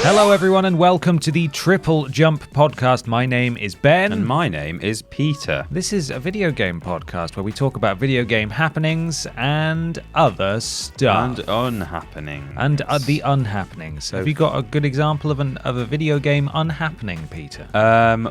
Hello everyone and welcome to the Triple Jump podcast. My name is Ben. And my name is Peter. This is a video game podcast where we talk about video game happenings and other stuff. And unhappenings. And the unhappenings. So have you got a good example of a video game unhappening, Peter?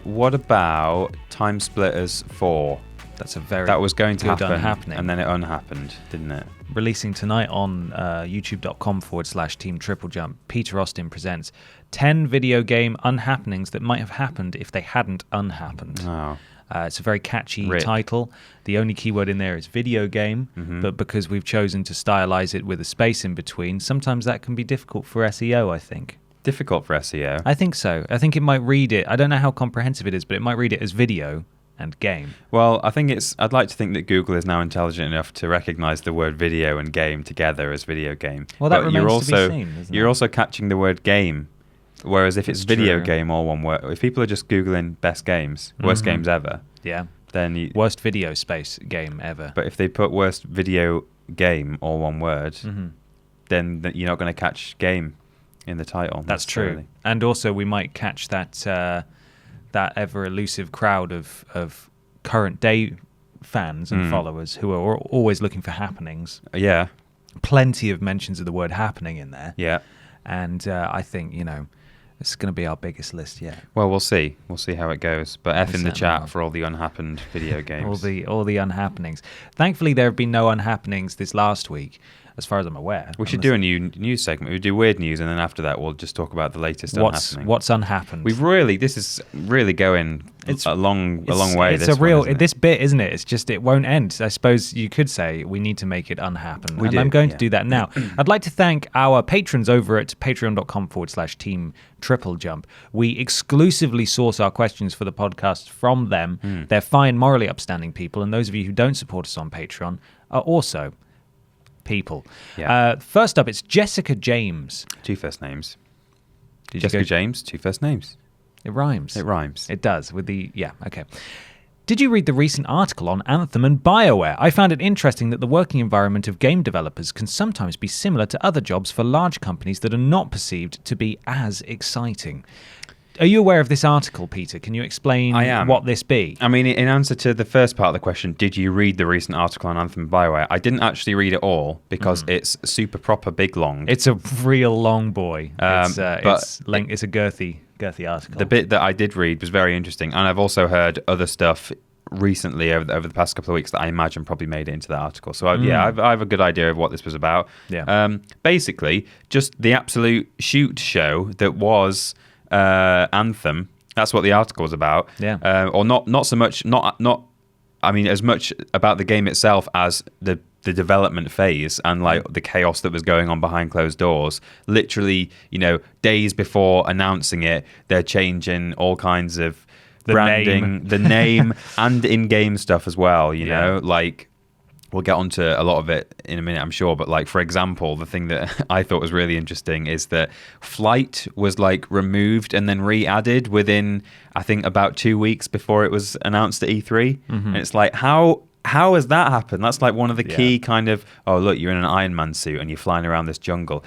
What about Time Splitters 4? That's a very That was going to happen, unhappening. and then it unhappened, didn't it? Releasing tonight on youtube.com/Team TripleJump, Peter Austin presents 10 video game unhappenings that might have happened if they hadn't unhappened. Oh. It's a very catchy title. The only keyword in there is video game, but because we've chosen to stylize it with a space in between, sometimes that can be difficult for SEO, I think. Difficult for SEO? I think so. I think it might read it. I don't know how comprehensive it is, but it might read it as video and game. Well, I'd like to think that Google is now intelligent enough to recognize the word video and game together as video game. Well, that remains to be seen, isn't it? You're also catching the word game, whereas if it's video true. game, all one word, if people are just Googling best games, worst games ever, then worst video space game ever. But if they put worst video game, all one word, then you're not going to catch game in the title. That's true. And also we might catch that ever elusive crowd of current day fans and followers who are always looking for happenings. Yeah. Plenty of mentions of the word happening in there. Yeah. And I think, it's going to be our biggest list yet. Well, we'll see. We'll see how it goes. But F in the chat will. for all the unhappened video games. all the unhappenings. Thankfully, there have been no unhappenings this last week, as far as I'm aware. We should do a new news segment. We do weird news, and then after that, we'll just talk about the latest unhappening. What's unhappened? This is really going a long way. This bit, isn't it? It's just it won't end. I suppose you could say we need to make it unhappen. I'm going to do that now. I'd like to thank our patrons over at patreon.com/Team TripleJump. We exclusively source our questions for the podcast from them. They're fine, morally upstanding people, and those of you who don't support us on Patreon are also people. Yeah. First up, it's Jessica James. 2 first names. Jessica James, 2 first names. It rhymes. It rhymes. It does with the... Yeah, okay. Did you read the recent article on Anthem and BioWare? I found it interesting that the working environment of game developers can sometimes be similar to other jobs for large companies that are not perceived to be as exciting. Are you aware of this article, Peter? Can you explain what this be? I mean, in answer to the first part of the question, did you read the recent article on Anthem and BioWare? I didn't actually read it all because it's super proper big long. It's a real long boy. It's a girthy article. The bit that I did read was very interesting, and I've also heard other stuff recently over the past couple of weeks that I imagine probably made it into the article. So I have a good idea of what this was about. Yeah. Basically, just the absolute shoot show that was Anthem. That's what the article was about. Yeah. Or not so much. I mean, as much about the game itself as the development phase and like the chaos that was going on behind closed doors. Literally, days before announcing it, they're changing all kinds of branding, the name, and in-game stuff as well. Like. We'll get onto a lot of it in a minute, I'm sure. But like, for example, the thing that I thought was really interesting is that Flight was like removed and then re-added within, I think, about 2 weeks before it was announced at E3. And it's like, how has that happened? That's like one of the key kind of, oh, look, you're in an Iron Man suit and you're flying around this jungle.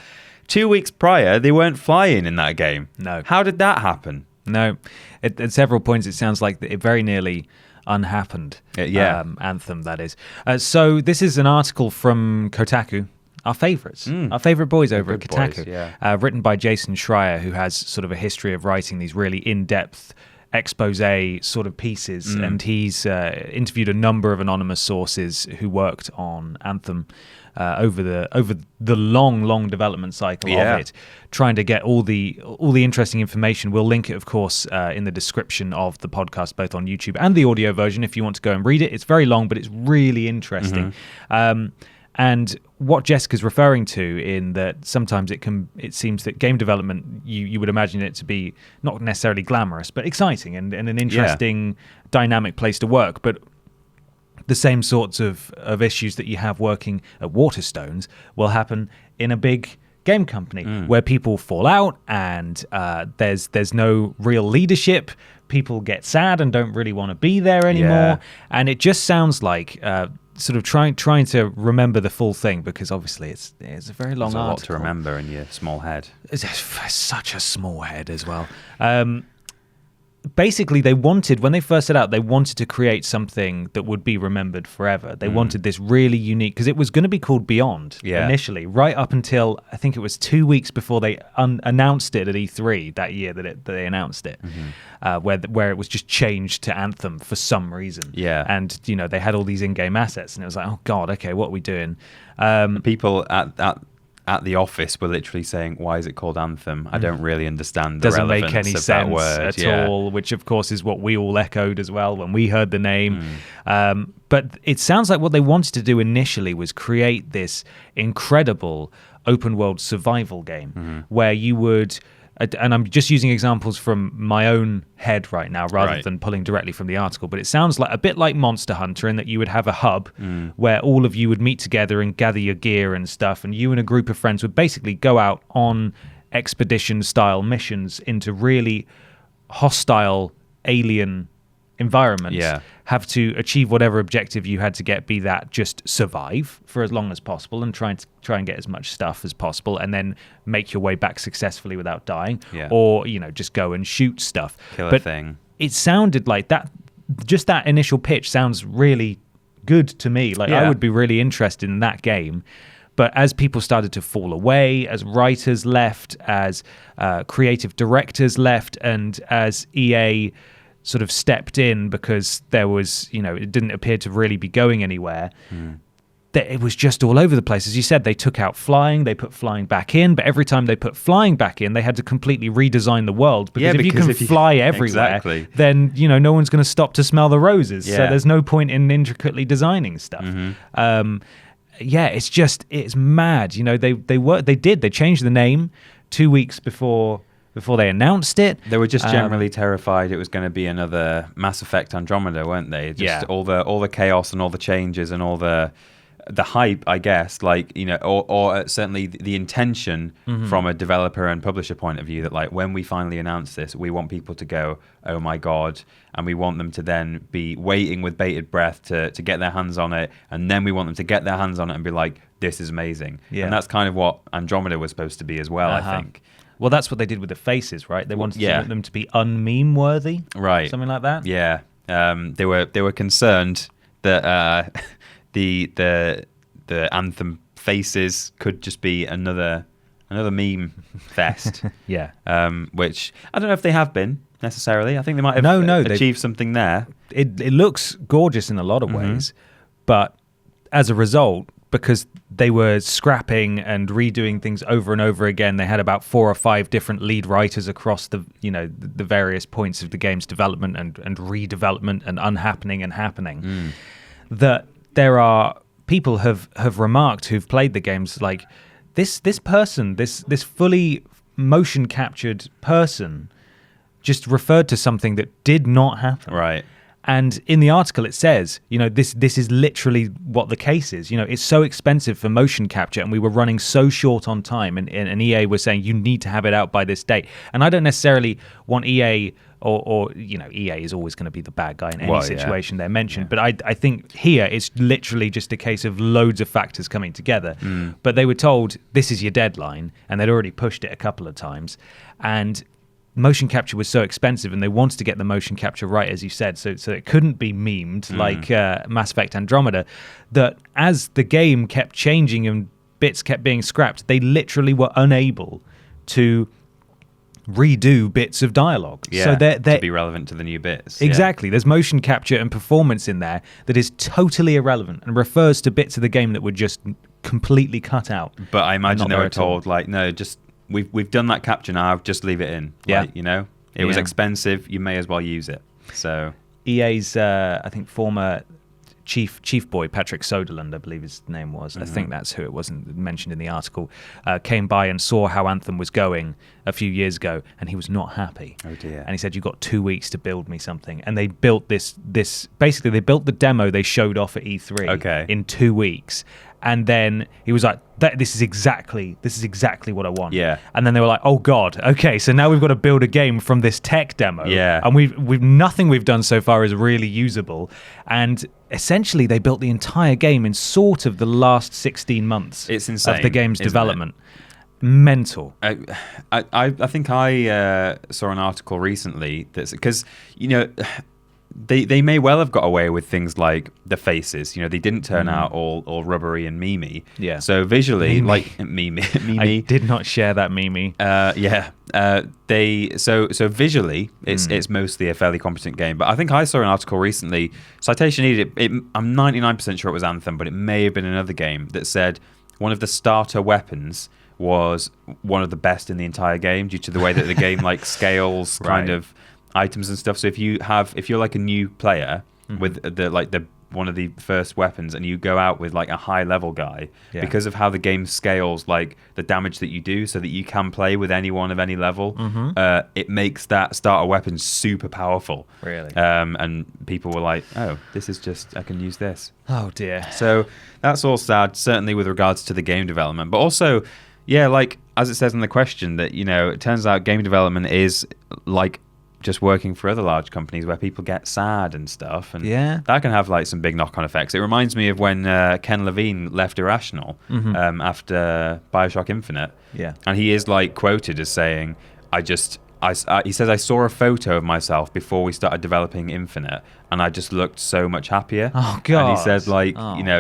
2 weeks prior, they weren't flying in that game. No. How did that happen? No. At several points, it sounds like it very nearly unhappened. Anthem, that is. So this is an article from Kotaku, our favourites, our favourite boys over at Kotaku, written by Jason Schreier, who has sort of a history of writing these really in-depth expose sort of pieces, and he's interviewed a number of anonymous sources who worked on Anthem over the long development cycle of it, trying to get all the interesting information. We'll link it, of course, in the description of the podcast, both on YouTube and the audio version, if you want to go and read it. It's very long, but it's really interesting. And what Jessica's referring to in that sometimes it seems that game development, you would imagine it to be not necessarily glamorous, but exciting and an interesting, dynamic place to work. But the same sorts of issues that you have working at Waterstones will happen in a big game company where people fall out and there's no real leadership. People get sad and don't really want to be there anymore. And it just sounds like sort of trying to remember the full thing, because obviously it's a very long article. There's a lot to remember in your small head. It's such a small head as well. Basically, they wanted, when they first set out, they wanted to create something that would be remembered forever. They wanted this really unique, because it was going to be called Beyond initially, right up until I think it was 2 weeks before they announced it at E3 that year that they announced it, where it was just changed to Anthem for some reason. Yeah. And, they had all these in-game assets, and it was like, oh, God, okay, what are we doing? People at the office were literally saying, why is it called Anthem? I don't really understand the Doesn't relevance make any of sense that word at all, which of course is what we all echoed as well when we heard the name. But it sounds like what they wanted to do initially was create this incredible open world survival game where you would, and I'm just using examples from my own head right now rather than pulling directly from the article, but it sounds like a bit like Monster Hunter in that you would have a hub where all of you would meet together and gather your gear and stuff, and you and a group of friends would basically go out on expedition-style missions into really hostile alien environments, have to achieve whatever objective you had to get, be that just survive for as long as possible and try and get as much stuff as possible, and then make your way back successfully without dying, or just go and shoot stuff. Kill a thing. It sounded like that. Just that initial pitch sounds really good to me. Like I would be really interested in that game. But as people started to fall away, as writers left, as creative directors left, and as EA sort of stepped in because there was, it didn't appear to really be going anywhere, that it was just all over the place. As you said, they took out flying, they put flying back in, but every time they put flying back in, they had to completely redesign the world, because if you can fly everywhere, then, no one's going to stop to smell the roses. So there's no point in intricately designing stuff. It's mad. They changed the name 2 weeks before they announced it. They were just generally terrified it was going to be another Mass Effect Andromeda, weren't they? Just all the chaos and all the changes and all the hype, I guess, or certainly the intention from a developer and publisher point of view, that when we finally announce this, we want people to go, oh my God, and we want them to then be waiting with bated breath to get their hands on it, and then we want them to get their hands on it and be like, this is amazing. And that's kind of what Andromeda was supposed to be as well, I think. Well, that's what they did with the faces, right? They wanted them to be unmeme worthy, right? Something like that. Yeah, they were concerned that the Anthem faces could just be another meme fest. Which I don't know if they have been necessarily. I think they might have achieved something there. It looks gorgeous in a lot of ways, but as a result, because they were scrapping and redoing things over and over again, they had about 4 or 5 different lead writers across the various points of the game's development and redevelopment and unhappening and happening. That there are people have remarked who've played the games, like this person, this fully motion captured person just referred to something that did not happen. Right. And in the article, it says, this is literally what the case is. It's so expensive for motion capture, and we were running so short on time. And EA was saying, you need to have it out by this date. And I don't necessarily want EA or EA is always going to be the bad guy in any situation they're mentioned. But I think here it's literally just a case of loads of factors coming together. But they were told, this is your deadline. And they'd already pushed it a couple of times. And motion capture was so expensive, and they wanted to get the motion capture right, as you said, so it couldn't be memed like Mass Effect Andromeda, that as the game kept changing and bits kept being scrapped, they literally were unable to redo bits of dialogue. So they're to be relevant to the new bits. Exactly. There's motion capture and performance in there that is totally irrelevant and refers to bits of the game that were just completely cut out. But I imagine they were told, no, just We've done that capture now. Just leave it in. It was expensive. You may as well use it. So EA's, I think, former chief boy, Patrick Soderlund, I believe his name was. I think that's who it wasn't mentioned in the article. Came by and saw how Anthem was going a few years ago, and he was not happy. Oh dear! And he said, "You got 2 weeks to build me something." And they built this. Basically, they built the demo they showed off at E3 in 2 weeks. And then he was like, this is exactly what I want. Yeah. And then they were like, oh God, okay, so now we've got to build a game from this tech demo. Yeah. And we've nothing we've done so far is really usable. And essentially they built the entire game in sort of the last 16 months. It's insane, of the game's development. Mental. I think I saw an article recently that's because they may well have got away with things like the faces. They didn't turn out all rubbery and memey. Yeah. So visually, like Mimi. I did not share that Mimi. Yeah. So visually, it's mostly a fairly competent game. But I think I saw an article recently. Citation needed. I'm 99% sure it was Anthem, but it may have been another game that said one of the starter weapons was one of the best in the entire game due to the way that the game like scales kind of items and stuff. So if you're like a new player with the one of the first weapons and you go out with like a high level guy, because of how the game scales like the damage that you do so that you can play with anyone of any level, it makes that starter weapon super powerful. Really? And people were like, oh, this is just, I can use this. Oh dear. So that's all sad, certainly with regards to the game development, but also, like as it says in the question that, it turns out game development is like just working for other large companies where people get sad and stuff, and that can have like some big knock-on effects. It reminds me of when Ken Levine left Irrational after BioShock Infinite, and he is like quoted as saying, he says, I saw a photo of myself before we started developing Infinite, and I just looked so much happier. Oh God! And he says, like,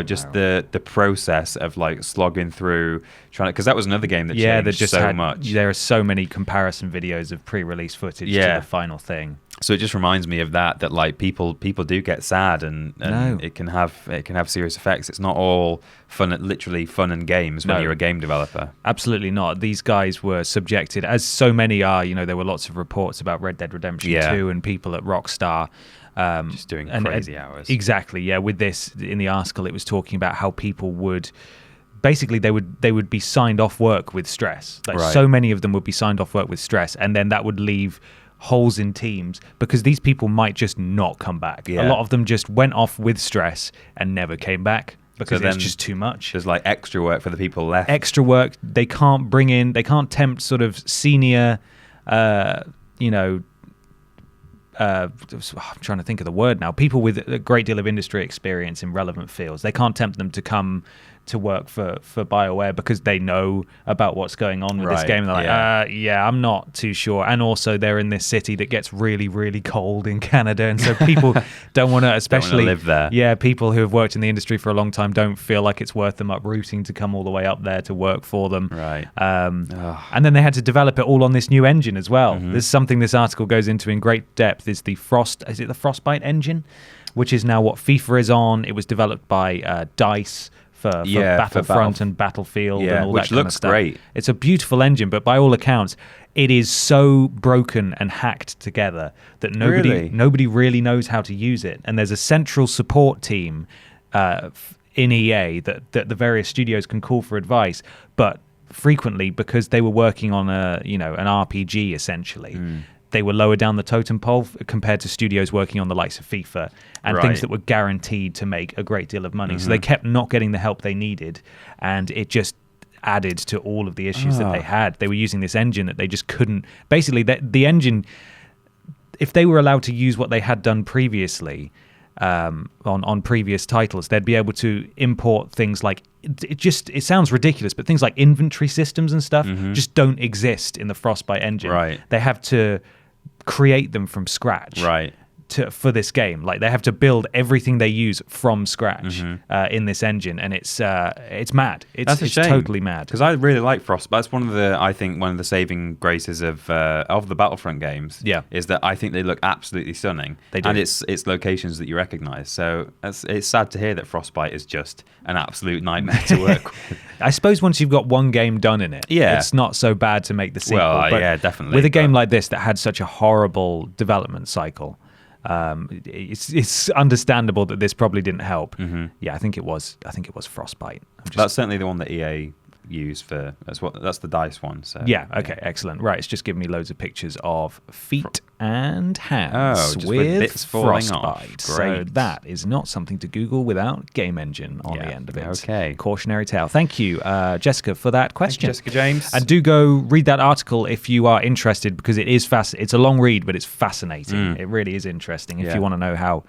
just the process of like slogging through, trying because that was another game that changed so much. There are so many comparison videos of pre-release footage to the final thing. So it just reminds me of that like people do get sad and it can have serious effects. It's not all fun, literally fun and games when you're a game developer. Absolutely not. These guys were subjected, as so many are. There were lots of reports about Red Dead Redemption 2 and people at Rockstar just doing crazy hours. Exactly. Yeah. With this in the article, it was talking about how people would. Basically, they would be signed off work with stress. So many of them would be signed off work with stress, and then that would leave holes in teams because these people might just not come back. A lot of them just went off with stress and never came back because it's just too much. There's like extra work for the people left. Extra work. They can't tempt sort of senior, I'm trying to think of the word now. People with a great deal of industry experience in relevant fields. They can't tempt them to come to work for BioWare because they know about what's going on with this game. And they're like, I'm not too sure. And also they're in this city that gets really, really cold in Canada. And so people don't want to, especially live there. Yeah, people who have worked in the industry for a long time don't feel like it's worth them uprooting to come all the way up there to work for them. Right. And then they had to develop it all on this new engine as well. There's something this article goes into in great depth. Is the Frostbite engine, which is now what FIFA is on. It was developed by DICE for Battlefront and Battlefield and all that kind of stuff. Which looks great. It's a beautiful engine, but by all accounts, it is so broken and hacked together that nobody really knows how to use it. And there's a central support team in EA that the various studios can call for advice, but frequently, because they were working on an RPG essentially, they were lower down the totem pole compared to studios working on the likes of FIFA and things that were guaranteed to make a great deal of money. So they kept not getting the help they needed, and it just added to all of the issues that they had. They were using this engine that they just couldn't. Basically, the engine, if they were allowed to use what they had done previously on previous titles, they'd be able to import things like it sounds ridiculous, but things like inventory systems and stuff just don't exist in the Frostbite engine. They have to create them from scratch for this game. Like they have to build everything they use from scratch in this engine, and it's mad. It's totally mad. Because I really like Frostbite. That's one of the saving graces of the Battlefront games. Yeah, is that I think they look absolutely stunning. They do. And it's locations that you recognise. So it's sad to hear that Frostbite is just an absolute nightmare to work with. I suppose once you've got one game done in it, it's not so bad to make the sequel. Well, but definitely. With a game like this that had such a horrible development cycle, it's understandable that this probably didn't help. Yeah, I think it was Frostbite. That's certainly the one that EA used for. That's the DICE one. So excellent. Right, it's just giving me loads of pictures of feet and hands with bits Frostbite. So that is not something to Google without Game Engine on the end of it. Okay, cautionary tale. Thank you, Jessica, for that question. Thank you, Jessica James. And do go read that article if you are interested, because it is it's a long read, but it's fascinating. It really is interesting if you want to know how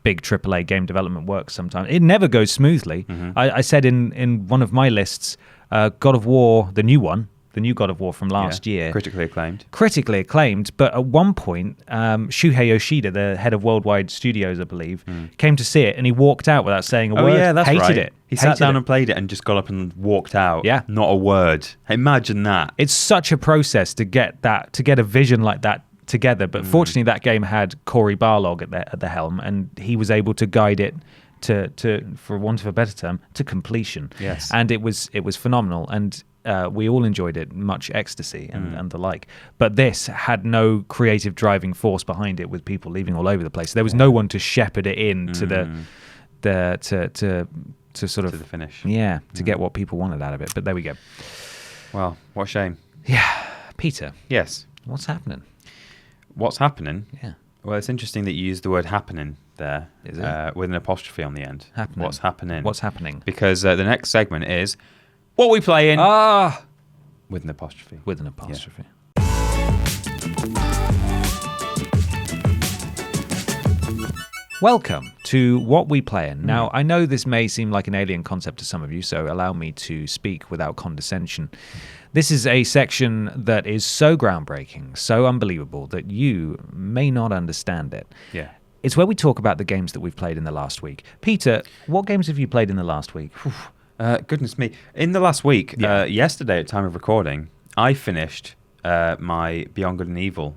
big AAA game development works sometimes. It never goes smoothly. I said in one of my lists, God of War, the new one, the new God of War from last year. Critically acclaimed. Critically acclaimed, but at one point, Shuhei Yoshida, the head of Worldwide Studios, I believe, came to see it and he walked out without saying a word. Oh, yeah, that's Hated right. it. He sat down and played it and just got up and walked out. Yeah. Not a word. Imagine that. It's such a process to get a vision like that together, but fortunately that game had Cory Barlog at the helm, and he was able to guide it to for want of a better term, to completion. Yes. And it was phenomenal, and we all enjoyed it, much ecstasy and the like. But this had no creative driving force behind it, with people leaving all over the place. There was no one to shepherd it in to to sort of to the finish. Yeah, to get what people wanted out of it. But there we go. Well, what a shame. Yeah, Peter. Yes. What's happening? What's happening? Yeah. Well, it's interesting that you used the word happening there. Is it? With an apostrophe on the end. Happening. What's happening? What's happening? Because the next segment is What We Playing? With an apostrophe. With an apostrophe. Welcome to What We Playin'. Now, I know this may seem like an alien concept to some of you, so allow me to speak without condescension. This is a section that is so groundbreaking, so unbelievable, that you may not understand it. Yeah. It's where we talk about the games that we've played in the last week. Peter, what games have you played in the last week? Goodness me. In the last week, yesterday at time of recording, I finished my Beyond Good and Evil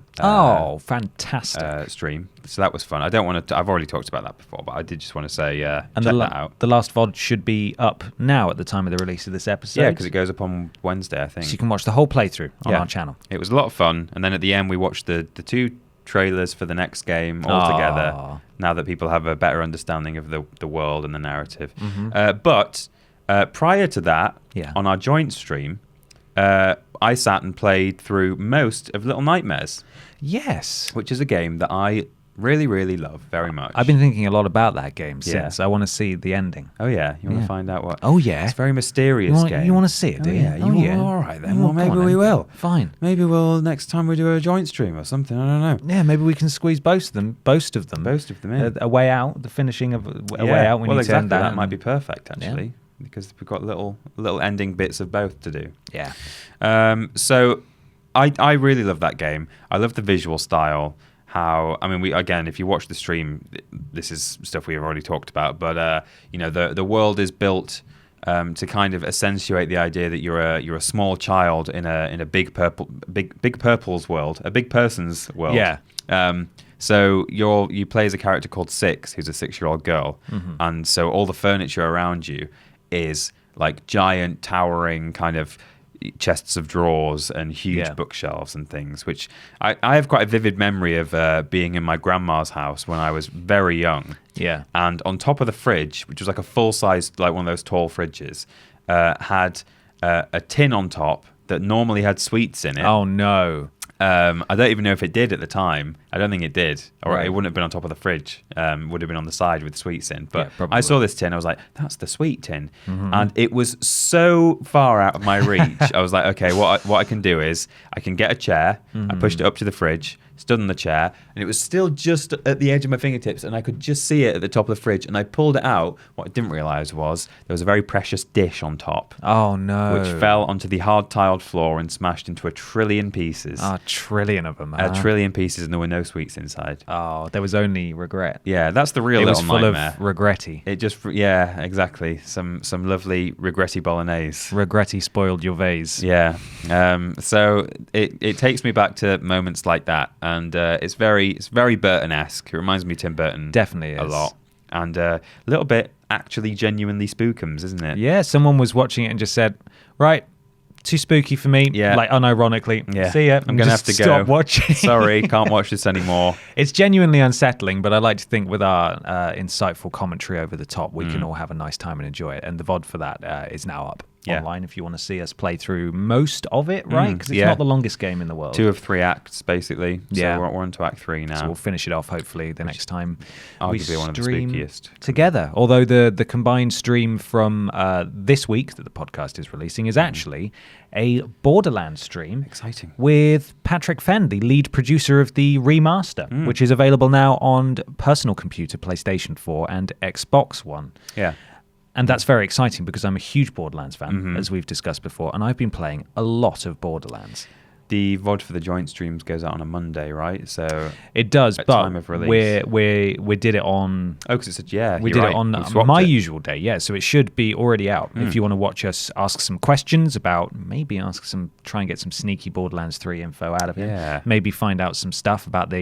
fantastic stream. So that was fun. I don't want to... I've already talked about that before, but I did just want to say check that out. The last VOD should be up now at the time of the release of this episode. Yeah, because it goes up on Wednesday, I think. So you can watch the whole playthrough on our channel. It was a lot of fun. And then at the end, we watched the two trailers for the next game all together, now that people have a better understanding of the world and the narrative. But prior to that, on our joint stream, I sat and played through most of Little Nightmares. Yes. Which is a game that I really, really love very much. I've been thinking a lot about that game since. I want to see the ending. Oh, yeah? You want to find out what... Oh, yeah? It's a very mysterious game. You want to see it, do you? Yeah. All right, then. Well, maybe we will. Fine. Maybe we'll, next time we do a joint stream or something. I don't know. Yeah, maybe we can squeeze both of them in. A way out, the finishing of a way out when you turn that might be perfect, actually. Yeah. Because we've got little ending bits of both to do. Yeah. So I really love that game. I love the visual style. If you watch the stream, this is stuff we've already talked about. But the world is built to kind of accentuate the idea that you're a small child in a big purple's world, a big person's world. Yeah. So you play as a character called Six, who's a 6-year-old girl, and so all the furniture around you is like giant, towering kind of chests of drawers and huge bookshelves and things, which I have quite a vivid memory of being in my grandma's house when I was very young. Yeah. And on top of the fridge, which was like a full-size, like one of those tall fridges, had a tin on top that normally had sweets in it. Oh, no. I don't even know if it did at the time. I don't think it did. Or it wouldn't have been on top of the fridge. Would have been on the side with sweets in. But I saw this tin. I was like, that's the sweet tin. And it was so far out of my reach. I was like, okay, what I can do is I can get a chair. I pushed it up to the fridge, stood on the chair, and it was still just at the edge of my fingertips, and I could just see it at the top of the fridge. And I pulled it out. What I didn't realize was there was a very precious dish on top. Oh, no. Which fell onto the hard-tiled floor and smashed into a trillion pieces. A trillion of them. A trillion pieces, and there were no sweets inside. Oh, there was only regret. Yeah, that's the real Little Nightmare. It was full of regretty. It just, yeah, exactly. Some lovely regretty bolognese. Regretty spoiled your vase. Yeah. So it takes me back to moments like that, and it's very Burton-esque. It reminds me of Tim Burton. Definitely is. A lot. And a little bit actually genuinely spookums, isn't it? Yeah, someone was watching it and just said, right, too spooky for me. Yeah. Like, unironically. Yeah. See ya. I'm going to have to go. Stop watching. Sorry, can't watch this anymore. It's genuinely unsettling, but I like to think with our insightful commentary over the top, we can all have a nice time and enjoy it. And the VOD for that is now up. online if you want to see us play through most of it, right? Because it's not the longest game in the world. 2 of 3 acts, basically. So we're on to Act 3 now. So we'll finish it off, hopefully, the next time we Arguably one of the stream spookiest. together. Although the combined stream from this week that the podcast is releasing is actually a Borderlands stream. Exciting. With Patrick Fenn, the lead producer of the remaster, which is available now on personal computer, PlayStation 4 and Xbox One. Yeah. And that's very exciting because I'm a huge Borderlands fan, as we've discussed before, and I've been playing a lot of Borderlands. The VOD for the joint streams goes out on a Monday, right? So it does, but time of release. we did it on. Oh, because it's we did it on my usual day, yeah. So it should be already out. If you want to watch us ask some questions about, maybe try and get some sneaky Borderlands 3 info out of him. Yeah. Maybe find out some stuff about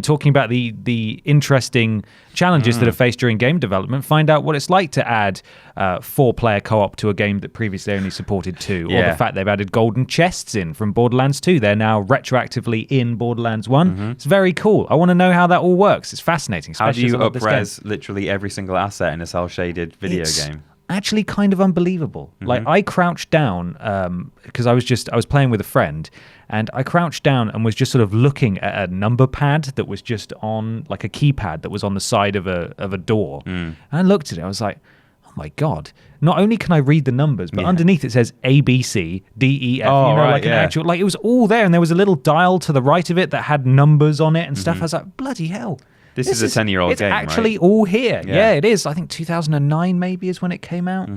talking about the interesting challenges that are faced during game development. Find out what it's like to add 4-player co-op to a game that previously only supported 2, or the fact they've added golden chests in from Borderlands 2. They're now retroactively in Borderlands 1. It's very cool. I want to know how that all works. It's fascinating. How do you up-res literally every single asset in a cel-shaded video game? Actually kind of unbelievable. Like, I crouched down because I was playing with a friend, and I crouched down and was just sort of looking at a number pad that was just on, like a keypad that was on the side of a door. And I looked at it, I was like, oh my God, not only can I read the numbers, but underneath it says A, B, C, D, E, F, an actual, like, it was all there, and there was a little dial to the right of it that had numbers on it and stuff. I was like, bloody hell. This is a 10-year-old game, right? It's actually all here. Yeah, it is. I think 2009 maybe is when it came out.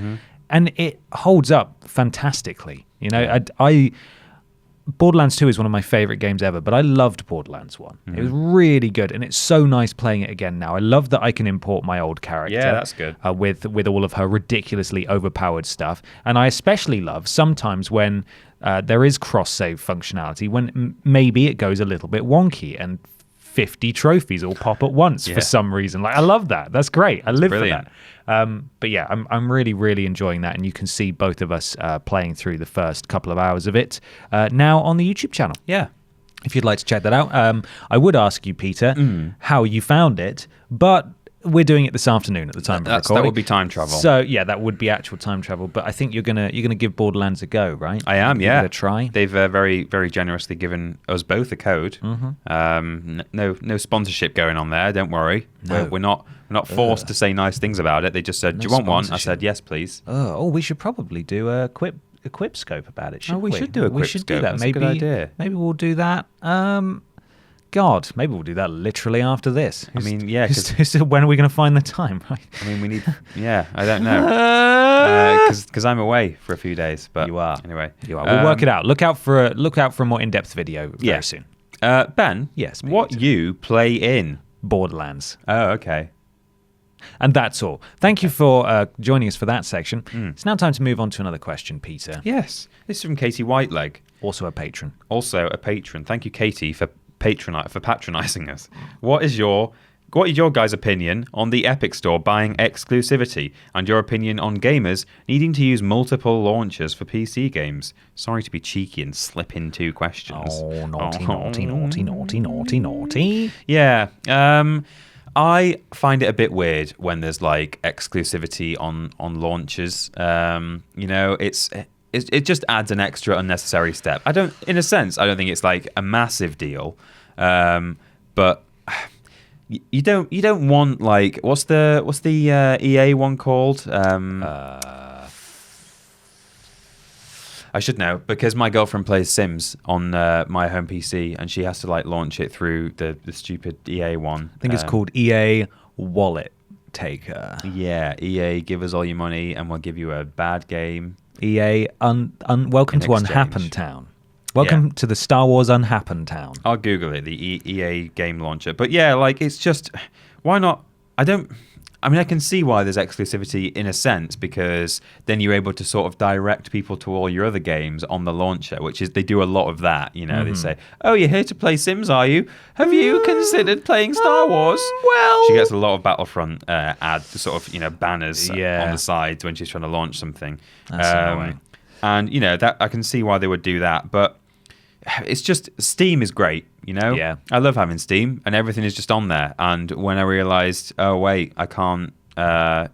And it holds up fantastically. You know, Borderlands 2 is one of my favorite games ever, but I loved Borderlands 1. It was really good, and it's so nice playing it again now. I love that I can import my old character. Yeah, that's good. With all of her ridiculously overpowered stuff. And I especially love sometimes when there is cross-save functionality, when maybe it goes a little bit wonky and 50 trophies all pop at once for some reason. Like, I love that. That's great. I live for that. But yeah, I'm really, really enjoying that. And you can see both of us playing through the first couple of hours of it now on the YouTube channel. Yeah. If you'd like to check that out. I would ask you, Peter, how you found it, but we're doing it this afternoon at the time of recording. That would be time travel. So yeah, that would be actual time travel. But I think you're gonna give Borderlands a go, right? I am. Give it a try. They've very, very generously given us both a code. No sponsorship going on there. Don't worry. No. We're not forced to say nice things about it. They just said, "Do you want one?" I said, "Yes, please." Oh, we should probably do a quip scope about it. We should do a quip scope. Do that. That's maybe a good idea. Maybe we'll do that. God, maybe we'll do that literally after this. I mean, yeah. When are we going to find the time, right? I mean, we need... Yeah, I don't know. Because I'm away for a few days. But you are. Anyway. You are. We'll work it out. Look out for a more in-depth video very soon. Ben? Yes. What you play in? Borderlands. Oh, okay. And that's all. Thank you for joining us for that section. It's now time to move on to another question, Peter. Yes. This is from Katie Whiteleg. Also a patron. Thank you, Katie, for patronizing us. What is your guys' opinion on the Epic Store buying exclusivity, and your opinion on gamers needing to use multiple launchers for PC games? Sorry to be cheeky and slip in 2 questions. Oh, naughty. Yeah. I find it a bit weird when there's like exclusivity on launchers. You know, it just adds an extra unnecessary step. In a sense, I don't think it's like a massive deal, but you don't want, like, what's the EA one called? I should know, because my girlfriend plays Sims on my home PC, and she has to like launch it through the stupid EA one. I think it's called EA Wallet Taker. Yeah, EA, give us all your money and we'll give you a bad game. EA, welcome to Unhappen Town. Welcome to the Star Wars Unhappen Town. I'll Google it, the EA game launcher. But yeah, like, it's just, why not? I can see why there's exclusivity in a sense, because then you're able to sort of direct people to all your other games on the launcher, which is, they do a lot of that, you know. They say, "Oh, you're here to play Sims, are you? Have you considered playing Star Wars?" Well, she gets a lot of Battlefront ad, sort of, you know, banners on the sides when she's trying to launch something. That's annoying. And, you know, that I can see why they would do that, but it's just, Steam is great, you know? Yeah. I love having Steam, and everything is just on there. And when I realized, oh, wait, I can't I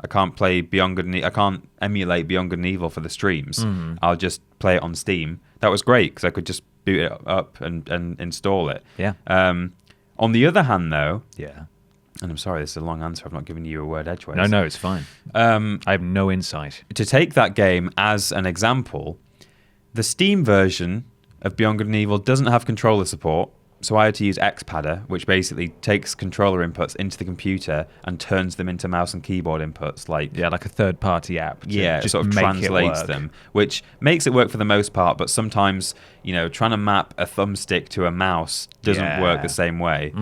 can't play Beyond Good and I can't emulate Beyond Good and Evil for the streams. I'll just play it on Steam. That was great because I could just boot it up and install it. Yeah. On the other hand, though, yeah. And I'm sorry, this is a long answer. I've not given you a word edgeways. No, it's fine. I have no insight. To take that game as an example, the Steam version of Beyond Good and Evil doesn't have controller support. So I had to use Xpadder, which basically takes controller inputs into the computer and turns them into mouse and keyboard inputs. Like a third-party app. It sort of translates them, which makes it work for the most part. But sometimes, trying to map a thumbstick to a mouse doesn't work the same way.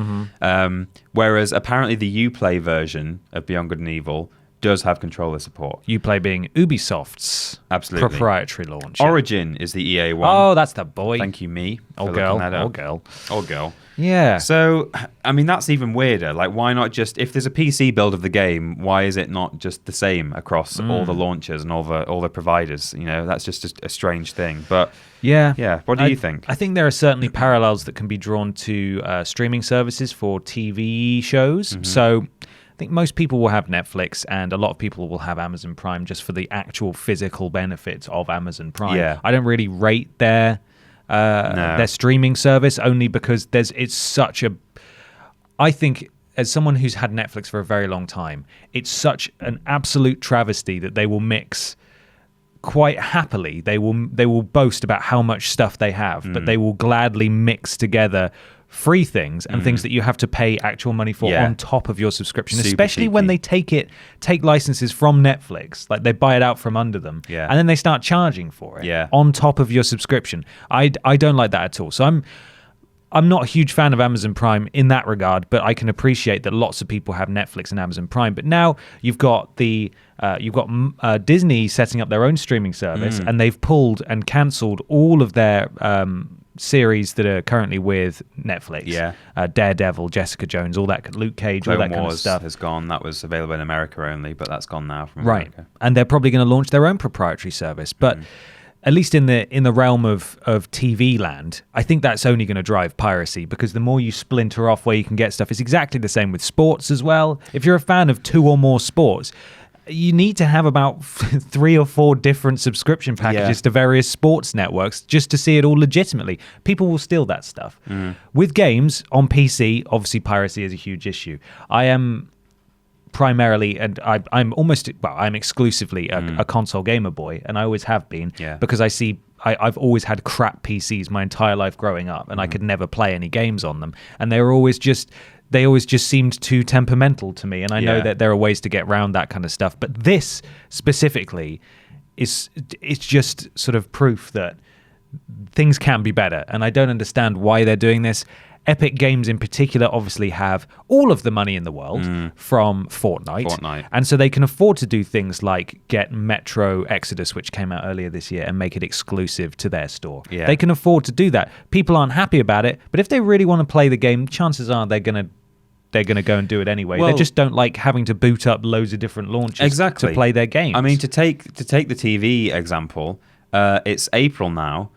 Whereas apparently the Uplay version of Beyond Good and Evil does have controller support. Uplay being Ubisoft's proprietary launcher. Origin is the EA one. Oh, that's the boy. Thank you, me. Or girl. Yeah. So, I mean, that's even weirder. Like, why not just, if there's a PC build of the game, why is it not just the same across all the launchers and all the providers? That's just a strange thing. But yeah. What do you think? I think there are certainly parallels that can be drawn to streaming services for TV shows. So I think most people will have Netflix and a lot of people will have Amazon Prime just for the actual physical benefits of Amazon Prime. Yeah. I don't really rate their streaming service only because it's such a... I think as someone who's had Netflix for a very long time, it's such an absolute travesty that they will mix quite happily. They will boast about how much stuff they have, but they will gladly mix together free things and things that you have to pay actual money for on top of your subscription, Super especially cheeky. when they take licenses from Netflix, like they buy it out from under them, and then they start charging for it on top of your subscription. I don't like that at all. So I'm not a huge fan of Amazon Prime in that regard, but I can appreciate that lots of people have Netflix and Amazon Prime. But now you've got Disney setting up their own streaming service, and they've pulled and cancelled all of their series that are currently with Netflix. Daredevil, Jessica Jones, all that, Luke Cage, Clone all that Wars kind of stuff has gone. That was available in America only, but that's gone now from America. And they're probably going to launch their own proprietary service, but at least in the realm of TV land, I think that's only going to drive piracy, because the more you splinter off where you can get stuff, it's exactly the same with sports as well. If you're a fan of 2 or more sports, you need to have about 3 or 4 different subscription packages to various sports networks just to see it all legitimately. People will steal that stuff. With games on PC, obviously piracy is a huge issue. I am primarily, and I'm exclusively a console gamer boy, and I always have been, because I've always had crap PCs my entire life growing up, and I could never play any games on them, and they always just seemed too temperamental to me, and I know that there are ways to get around that kind of stuff, but this specifically it's just sort of proof that things can be better, and I don't understand why they're doing this. Epic Games in particular obviously have all of the money in the world from Fortnite. And so they can afford to do things like get Metro Exodus, which came out earlier this year, and make it exclusive to their store. They can afford to do that. People aren't happy about it, but if they really want to play the game, chances are they're going to go and do it anyway. They just don't like having to boot up loads of different launchers to play their games. I mean, to take the TV example, it's April now.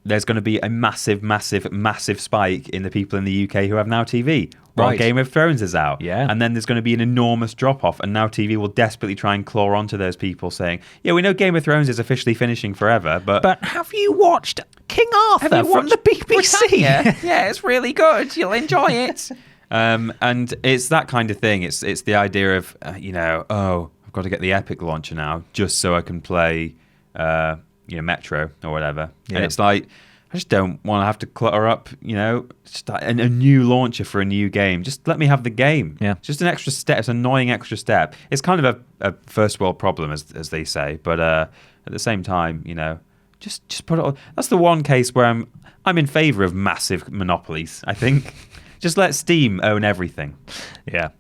There's going to be a massive, massive, massive spike in the people in the UK who have Now TV while Game of Thrones is out. And then there's going to be an enormous drop-off, and Now TV will desperately try and claw onto those people saying, we know Game of Thrones is officially finishing forever, but have you watched King Arthur from the BBC? Yeah, it's really good. You'll enjoy it. And it's that kind of thing. It's the idea of, I've got to get the Epic launcher now just so I can play... Metro or whatever. And it's like, I just don't want to have to clutter up, just a new launcher for a new game. Just let me have the game. It's just an extra step. It's an annoying extra step. It's kind of a first world problem, as they say. But at the same time, just put it on. That's the one case where I'm in favour of massive monopolies, I think. Just let Steam own everything.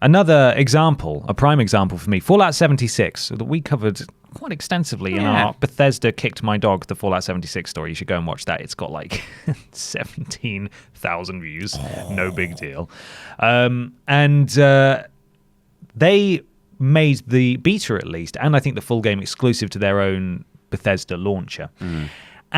Another example, a prime example for me, Fallout 76, that we covered quite extensively in our Bethesda Kicked My Dog, the Fallout 76 story. You should go and watch that. It's got like 17,000 views. No big deal. And they made the beta, at least, and I think the full game exclusive to their own Bethesda launcher.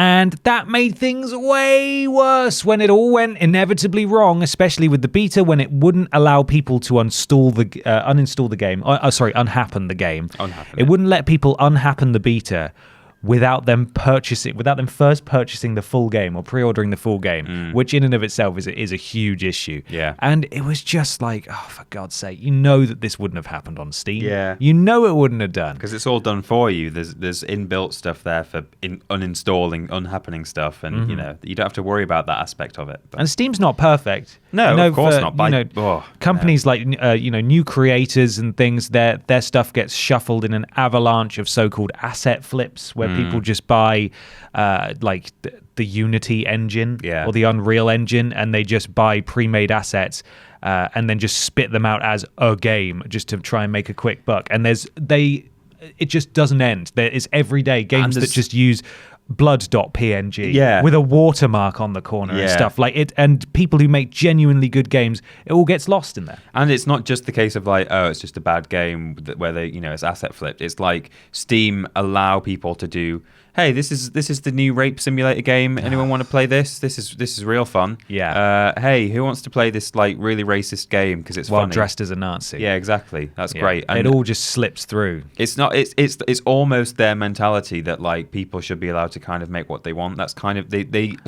And that made things way worse when it all went inevitably wrong, especially with the beta, when it wouldn't allow people to uninstall the game. Unhappen the game. It wouldn't let people unhappen the beta without them first purchasing the full game or pre-ordering the full game, which in and of itself is a huge issue. Yeah. And it was just like, oh, for God's sake, you know that this wouldn't have happened on Steam. Yeah. You know it wouldn't have done. Because it's all done for you. There's inbuilt stuff there for uninstalling, unhappening stuff, and you don't have to worry about that aspect of it. But. And Steam's not perfect. No, of course not. Companies like new creators and things, their stuff gets shuffled in an avalanche of so-called asset flips, where people just buy the Unity engine or the Unreal engine, and they just buy pre-made assets and then just spit them out as a game just to try and make a quick buck. And it just doesn't end. There is everyday games that just use blood.png with a watermark on the corner and stuff like it, and people who make genuinely good games, it all gets lost in there. And it's not just the case of like, oh, it's just a bad game where they, it's asset flipped. It's like Steam allow people to do, hey, this is the new rape simulator game. Anyone want to play this? This is real fun. Yeah. Hey, who wants to play this like really racist game because it's funny? Dressed as a Nazi. Yeah, exactly. That's great. And it all just slips through. It's not. It's almost their mentality that like people should be allowed to kind of make what they want. That's kind of they.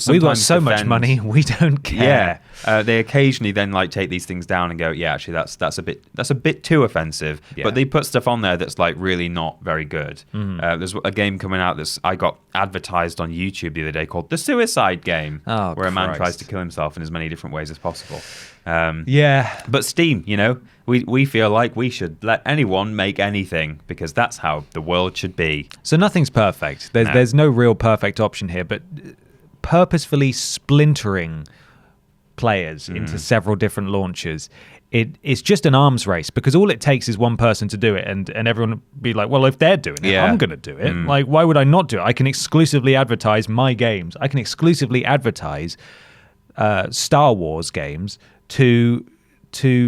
We've got so much money, we don't care. Yeah. They occasionally then like take these things down and go, yeah, actually that's a bit too offensive. Yeah. But they put stuff on there that's like really not very good. There's a game coming out I got advertised on YouTube the other day called The Suicide Game, where a man tries to kill himself in as many different ways as possible. But Steam, we feel like we should let anyone make anything because that's how the world should be. So nothing's perfect. There's no real perfect option here, but purposefully splintering players into several different launchers, it's just an arms race, because all it takes is one person to do it, and everyone would be like, well, if they're doing it, I'm going to do it. Like, why would I not do it? I can exclusively advertise my games. I can exclusively advertise Star Wars games to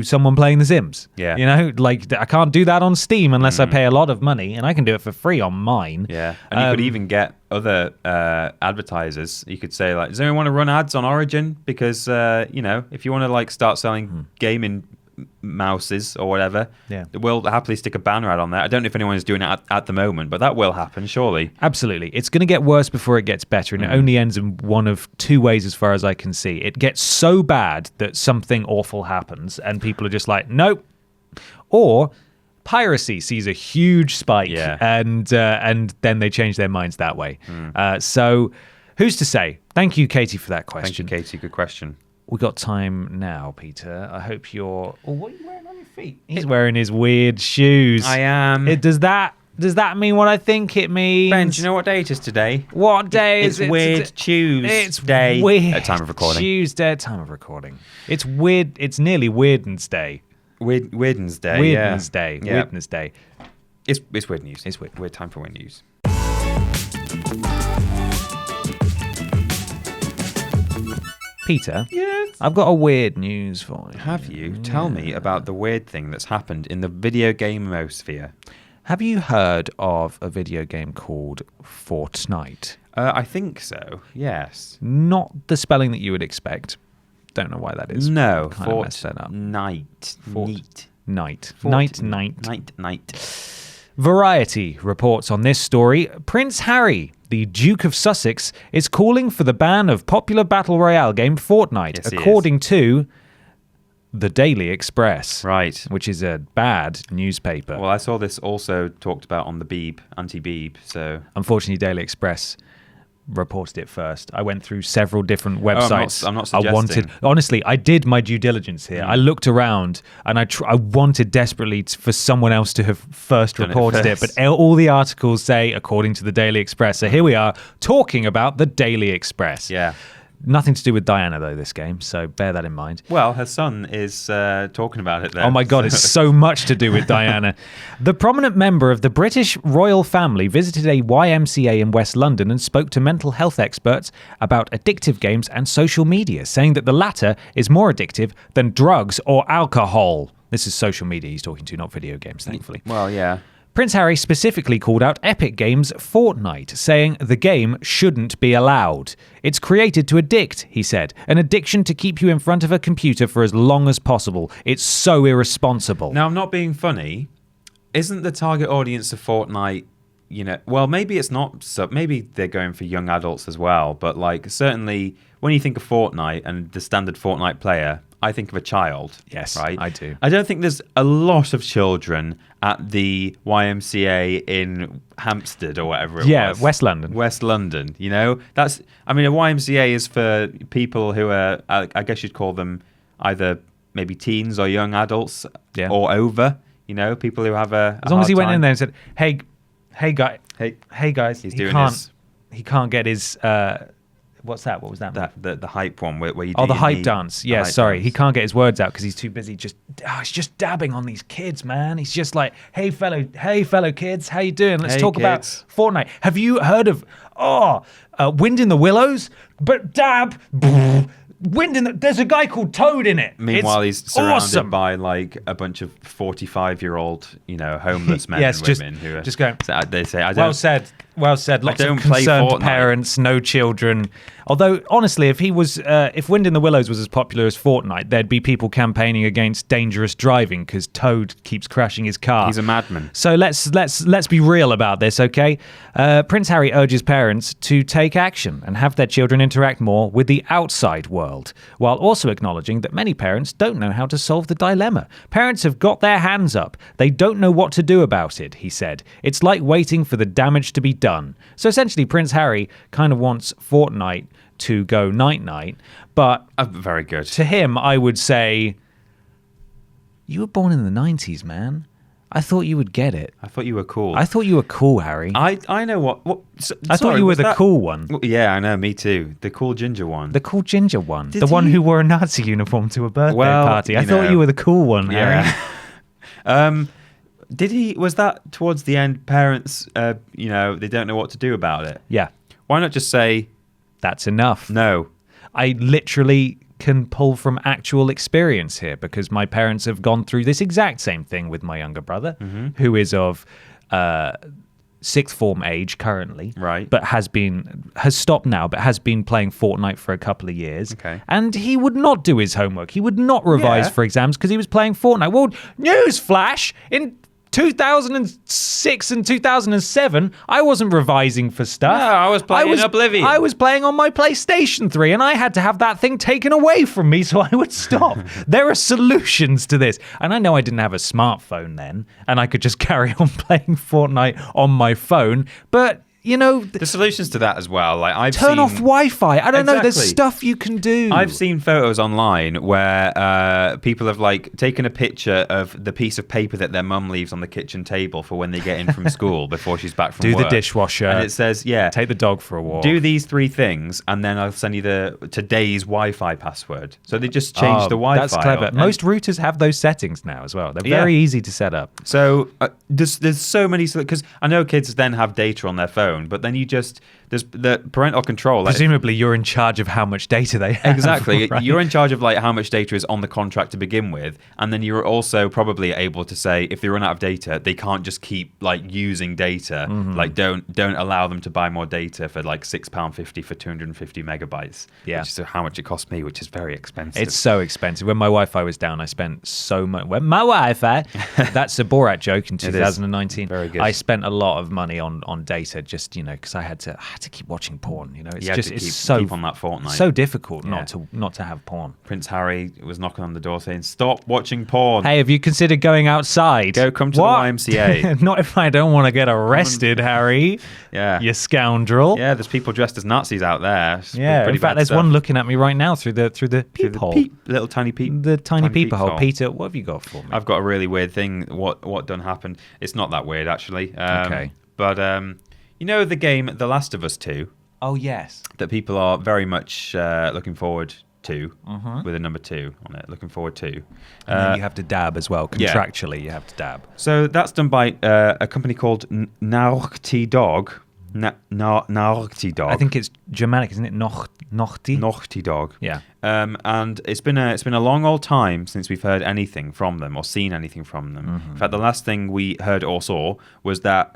someone playing The Sims. Yeah. I can't do that on Steam unless I pay a lot of money, and I can do it for free on mine. Yeah. And you could even get other advertisers. You could say, like, does anyone want to run ads on Origin? Because, if you want to, like, start selling gaming mouses or whatever, we'll happily stick a banner ad on there. I don't know if anyone is doing it at the moment, but that will happen, surely. Absolutely. It's going to get worse before it gets better, and it only ends in one of two ways as far as I can see. It gets so bad that something awful happens and people are just like, nope. Or piracy sees a huge spike and then they change their minds that way. So who's to say? Thank you, Katie, for that question. Thank you, Katie. Good question. We got time now, Peter. I hope you're... Oh, what are you wearing on your feet? He's wearing his weird shoes. I am. Does that mean what I think it means? Ben, do you know what day it is today? What day is it? It's Weird Tuesday. It's weird at time of recording. Tuesday at time of recording. It's weird. It's nearly Wednesday. Wednesday. Wednesday. Yeah. Wednesday. It's weird news. It's weird. Weird time for weird news. Peter, yes, I've got a weird news for you. Have you? Tell me about the weird thing that's happened in the video game-osphere. Have you heard of a video game called Fortnite? I think so, yes. Not the spelling that you would expect. Don't know why that is. No, Fortnite. Night. Variety reports on this story. Prince Harry, the Duke of Sussex, is calling for the ban of popular battle royale game Fortnite, according to the Daily Express. Right. Which is a bad newspaper. Well, I saw this also talked about on the Beeb, anti-Beeb, so... Unfortunately, Daily Express reported it first. I went through several different websites. I'm not suggesting. Honestly, I did my due diligence here. I looked around and I wanted desperately for someone else to have first reported it, but all the articles say according to the Daily Express. So here we are talking about the Daily Express. Yeah. Nothing to do with Diana, though, this game, so bear that in mind. Well, her son is talking about it there. Oh my God, it's so much to do with Diana. The prominent member of the British royal family visited a YMCA in West London and spoke to mental health experts about addictive games and social media, saying that the latter is more addictive than drugs or alcohol. This is social media he's talking to, not video games, thankfully. Well, yeah. Prince Harry specifically called out Epic Games' Fortnite, saying the game shouldn't be allowed. It's created to addict, he said. An addiction to keep you in front of a computer for as long as possible. It's so irresponsible. Now, I'm not being funny. Isn't the target audience of Fortnite, well, maybe it's not. So maybe they're going for young adults as well. But like, certainly when you think of Fortnite and the standard Fortnite player, I think of a child. Yes, right? I do. I don't think there's a lot of children at the YMCA in Hampstead or whatever it was. Yeah, West London. West London, a YMCA is for people who are, I guess you'd call them either maybe teens or young adults or over, people who have a As long as he went time. in there and said, hey guys, he's doing his... He can't get his... What's that? What was that? The hype one where you do the hype dance. Yeah, sorry. Dance. He can't get his words out because he's too busy he's just dabbing on these kids, man. He's just like, hey fellow kids, how you doing? Let's talk about Fortnite. Have you heard of Wind in the Willows? But dab there's a guy called Toad in it. Meanwhile, he's surrounded by like a bunch of 45-year-old, homeless men and women who are just going. They say, Well said. Lots don't of play concerned Fortnite. parents, no children. Although, honestly, if Wind in the Willows was as popular as Fortnite, there'd be people campaigning against dangerous driving because Toad keeps crashing his car. He's a madman. So let's be real about this, okay? Prince Harry urges parents to take action and have their children interact more with the outside world, while also acknowledging that many parents don't know how to solve the dilemma. Parents have got their hands up. They don't know what to do about it, he said. It's like waiting for the damage to be done. So essentially, Prince Harry kind of wants Fortnite to go night-night, but very good. To him, I would say, you were born in the 90s, man. I thought you would get it. I thought you were cool. I thought you were cool, Harry. I know what I thought you were the cool one. Yeah, I know, me too. The cool ginger one. The cool ginger one. One who wore a Nazi uniform to a birthday party. I thought you were the cool one, Harry. Was that towards the end, parents, they don't know what to do about it? Yeah. Why not just say... That's enough. No. I literally can pull from actual experience here because my parents have gone through this exact same thing with my younger brother, who is of sixth form age currently, right? But has stopped now, but has been playing Fortnite for a couple of years. Okay. And he would not do his homework. He would not revise for exams because he was playing Fortnite. Well, newsflash, in 2006 and 2007, I wasn't revising for stuff. No, I was playing Oblivion. I was playing on my PlayStation 3, and I had to have that thing taken away from me so I would stop. There are solutions to this. And I know I didn't have a smartphone then, and I could just carry on playing Fortnite on my phone, but... the solutions to that as well. Like I've turn seen, off Wi-Fi. I don't know. There's Exactly. stuff you can do. I've seen photos online where people have like taken a picture of the piece of paper that their mum leaves on the kitchen table for when they get in from school before she's back from do work. the dishwasher, and it says, take the dog for a walk. Do these 3 things, and then I'll send you today's Wi-Fi password. So they just changed the Wi-Fi. That's clever. Most routers have those settings now as well. They're very easy to set up. So there's so many, because I know kids then have data on their phone, but then there's the parental control. Presumably, you're in charge of how much data they have. Exactly. Right? You're in charge of like how much data is on the contract to begin with, and then you're also probably able to say if they run out of data, they can't just keep like using data. Like don't allow them to buy more data for like £6.50 for 250 megabytes. Yeah, which is how much it cost me, which is very expensive. It's so expensive. When my Wi-Fi was down, I spent so much. When my Wi-Fi, that's a Borat joke in 2019. Very good. I spent a lot of money on data, just because I had to keep watching porn. It's so keep on that Fortnite. So difficult not to have porn. Prince Harry was knocking on the door saying, "Stop watching porn." Hey, have you considered going outside? Come to the YMCA. Not if I don't want to get arrested, Harry. Yeah, you scoundrel. Yeah, there's people dressed as Nazis out there. It's in fact, there's one looking at me right now through the peephole. Little tiny peep. The tiny peephole. Peter, what have you got for me? I've got a really weird thing. What done happened? It's not that weird actually. Okay. But the game The Last of Us 2? Oh, yes. That people are very much looking forward to, with a number 2 on it. Looking forward to. And then you have to dab as well. Contractually, you have to dab. So that's done by a company called Naughty Dog. Naughty Dog. I think it's Germanic, isn't it? Naughty? Naughty Dog. Yeah. And it's been a long old time since we've heard anything from them or seen anything from them. Mm-hmm. In fact, the last thing we heard or saw was that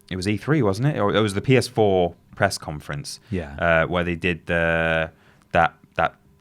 it was E3, wasn't it? Or it was the PS4 press conference. Yeah. Where they did that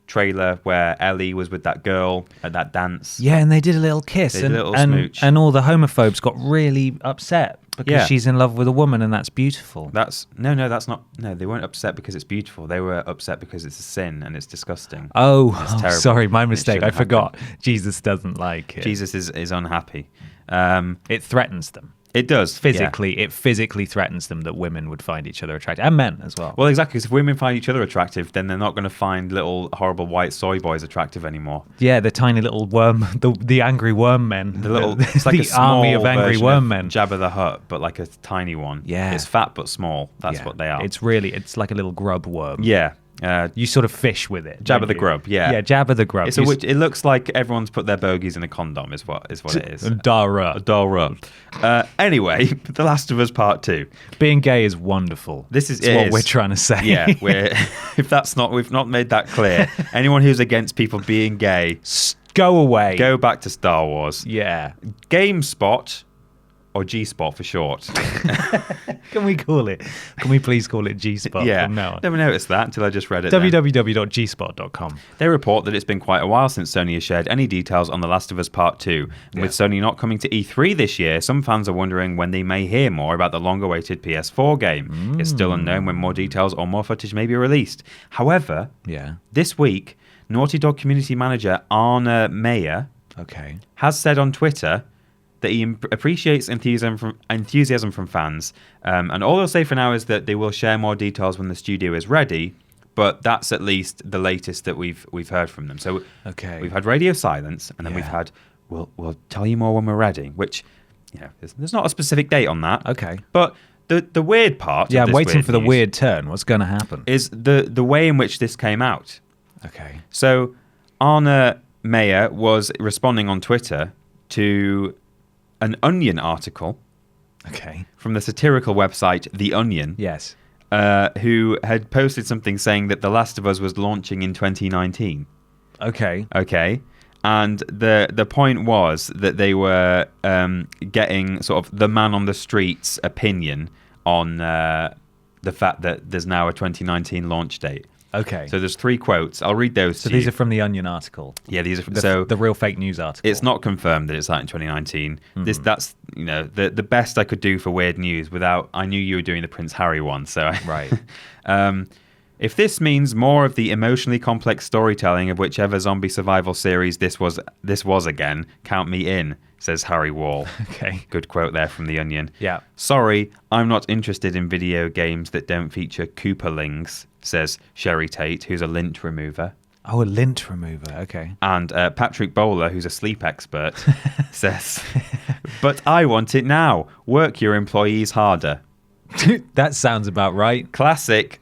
trailer where Ellie was with that girl at that dance. Yeah, and they did a little kiss. They did a little smooch. And all the homophobes got really upset because she's in love with a woman, and that's beautiful. That's not. No, they weren't upset because it's beautiful. They were upset because it's a sin and it's disgusting. Oh, sorry, my mistake. I forgot. Jesus doesn't like it. Jesus is unhappy. It threatens them. It does. Physically, yeah. It physically threatens them that women would find each other attractive, and men as well. Well, exactly, because if women find each other attractive, then they're not going to find little horrible white soy boys attractive anymore. Yeah, the tiny little worm, the angry worm men. It's like the army of angry worm men. Jabba the Hutt, but like a tiny one. Yeah. It's fat but small. That's what they are. It's like a little grub worm. Yeah. You sort of fish with it. Jabba the Grub, yeah. Yeah, Jabba the Grub. It looks like everyone's put their bogies in a condom, is what it is. Dara. Anyway, The Last of Us Part 2. Being gay is wonderful. This is what we're trying to say. Yeah, we've not made that clear. Anyone who's against people being gay, go away. Go back to Star Wars. Yeah. GameSpot, or G-Spot for short. Can we please call it G-Spot yeah, from now on? Never noticed that until I just read it. www.gspot.com. They report that it's been quite a while since Sony has shared any details on The Last of Us Part 2. And with Sony not coming to E3 this year, some fans are wondering when they may hear more about the long-awaited PS4 game. It's still unknown when more details or more footage may be released. However, this week, Naughty Dog community manager Arne Meyer has said on Twitter that he appreciates enthusiasm from fans, and all they'll say for now is that they will share more details when the studio is ready. But that's at least the latest that we've heard from them. So we've had radio silence, and then we've had we'll tell you more when we're ready. Which there's not a specific date on that. Okay, but the weird part. Yeah, I'm waiting for the weird turn. What's going to happen? Is the way in which this came out. Okay. So Arne Meyer was responding on Twitter to an Onion article from the satirical website The Onion. Yes. Who had posted something saying that The Last of Us was launching in 2019. Okay. And the point was that they were getting sort of the man on the street's opinion on the fact that there's now a 2019 launch date. Okay. So there's 3 quotes. I'll read those to you. So these are from the Onion article. Yeah, these are from the real fake news article. It's not confirmed that it's out in 2019. That's the best I could do for weird news without. I knew you were doing the Prince Harry one, so right. If this means more of the emotionally complex storytelling of whichever zombie survival series this was again, count me in, says Harry Wall. Okay. Good quote there from The Onion. Yeah. Sorry, I'm not interested in video games that don't feature Kooperlings, says Sherry Tate, who's a lint remover. Oh, a lint remover. Okay. And Patrick Bowler, who's a sleep expert, says, but I want it now. Work your employees harder. That sounds about right. Classic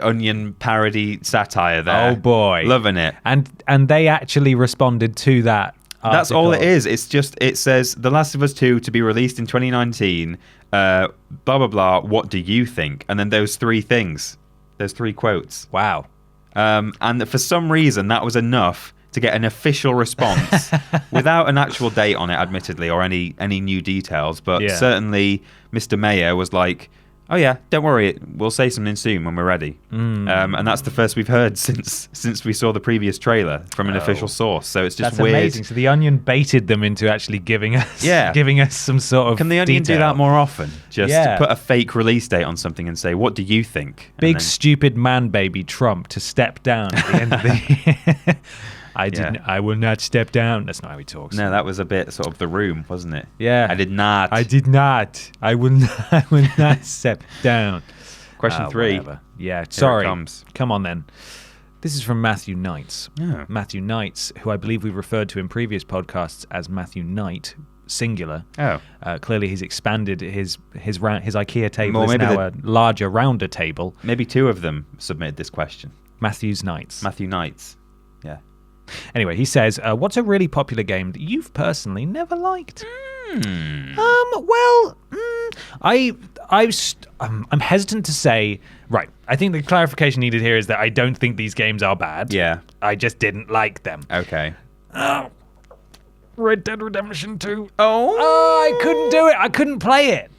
Onion parody satire there. Oh boy, loving it. And they actually responded to that article. That's all it is. It says The Last of Us 2 to be released in 2019. Blah blah blah. What do you think? And then those 3 things. There's 3 quotes. Wow. And for some reason that was enough to get an official response without an actual date on it, admittedly, or any new details. But certainly Mr. Mayer was like, oh yeah, don't worry, we'll say something soon when we're ready. And that's the first we've heard since we saw the previous trailer from an official source. So it's just weird. Amazing. So the Onion baited them into actually giving us some sort of. Can the Onion detail. do that more often? Just put a fake release date on something and say, what do you think? Big stupid man baby Trump to step down at the end of the I will not step down. That's not how he talks. No, that was a bit sort of The Room, wasn't it? Yeah. I did not. I will not step down. Question 3. Whatever. Yeah, sorry. Here it comes. Come on then. This is from Matthew Knights. Yeah. Matthew Knights, who I believe we've referred to in previous podcasts as Matthew Knight, singular. Oh. Clearly he's expanded his IKEA table is now a larger, rounder table. Maybe 2 of them submitted this question. Matthew Knights. Yeah. Anyway, he says, what's a really popular game that you've personally never liked? I'm hesitant to say. Right, I think the clarification needed here is that I don't think these games are bad. Yeah, I just didn't like them. Okay. Red Dead Redemption 2. I couldn't do it. I couldn't play it.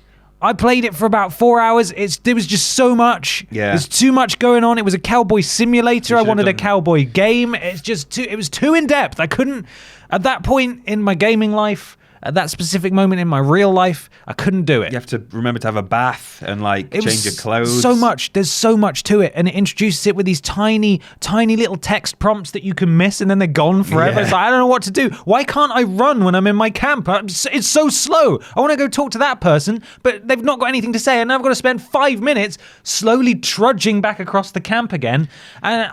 I played it for about 4 hours. There was just so much. Yeah. There's too much going on. It was a cowboy simulator. I wanted a cowboy game. It was too in depth. I couldn't, at that point in my gaming life, at that specific moment in my real life, I couldn't do it. You have to remember to have a bath and change your clothes. So much. There's so much to it, and it introduces it with these tiny, tiny little text prompts that you can miss, and then they're gone forever. Yeah. It's like, I don't know what to do. Why can't I run when I'm in my camp? It's so slow. I want to go talk to that person, but they've not got anything to say, and now I've got to spend 5 minutes slowly trudging back across the camp again. And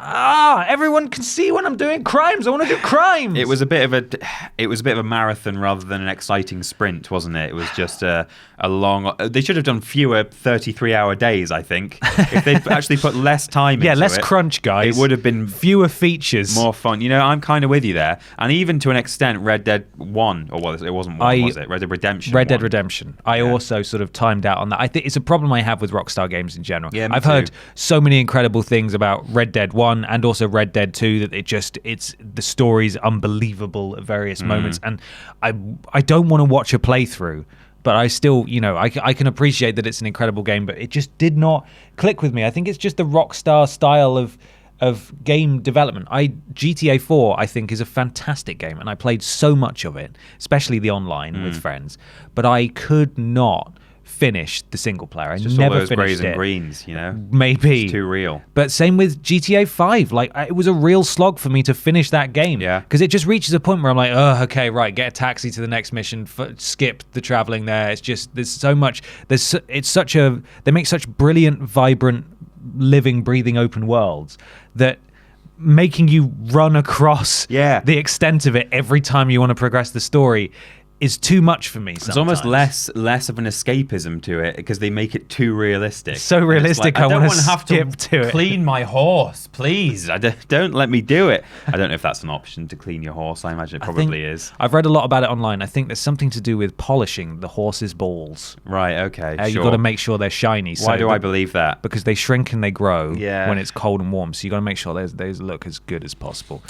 everyone can see when I'm doing crimes. I want to do crimes. It was a bit of a marathon rather than an exciting sprint, wasn't it? It was just a long. They should have done fewer 33-hour days, I think. If they'd actually put less time into it. Less crunch, guys. It would have been fewer features. More fun. I'm kind of with you there. And even to an extent, Red Dead 1, or it wasn't 1, was it? Red Dead Redemption 1. Red Dead Redemption. I also sort of timed out on that. I think it's a problem I have with Rockstar games in general. Yeah, I've heard so many incredible things about Red Dead 1 and also Red Dead 2 that it's the story's unbelievable at various moments. And I don't want to watch a playthrough, but I still, I can appreciate that it's an incredible game, but it just did not click with me. I think it's just the Rockstar style of game development. GTA 4, I think, is a fantastic game, and I played so much of it, especially the online with friends, but I could not finish the single player. I just never all those finished grays and greens, Maybe. It's too real. But same with GTA 5. It was a real slog for me to finish that game. Yeah. Because it just reaches a point where I'm like, oh, okay, right, get a taxi to the next mission, skip the traveling there. It's just, there's so much, they make such brilliant, vibrant, living, breathing open worlds that making you run across the extent of it every time you want to progress the story is too much for me sometimes. It's almost less of an escapism to it because they make it too realistic. So realistic, I want to have to clean my horse, please. Don't let me do it. I don't know if that's an option to clean your horse. I imagine it probably is. I've read a lot about it online. I think there's something to do with polishing the horse's balls. Right, okay, sure. You've got to make sure they're shiny. Why do I believe that? Because they shrink and they grow when it's cold and warm. So you've got to make sure they look as good as possible.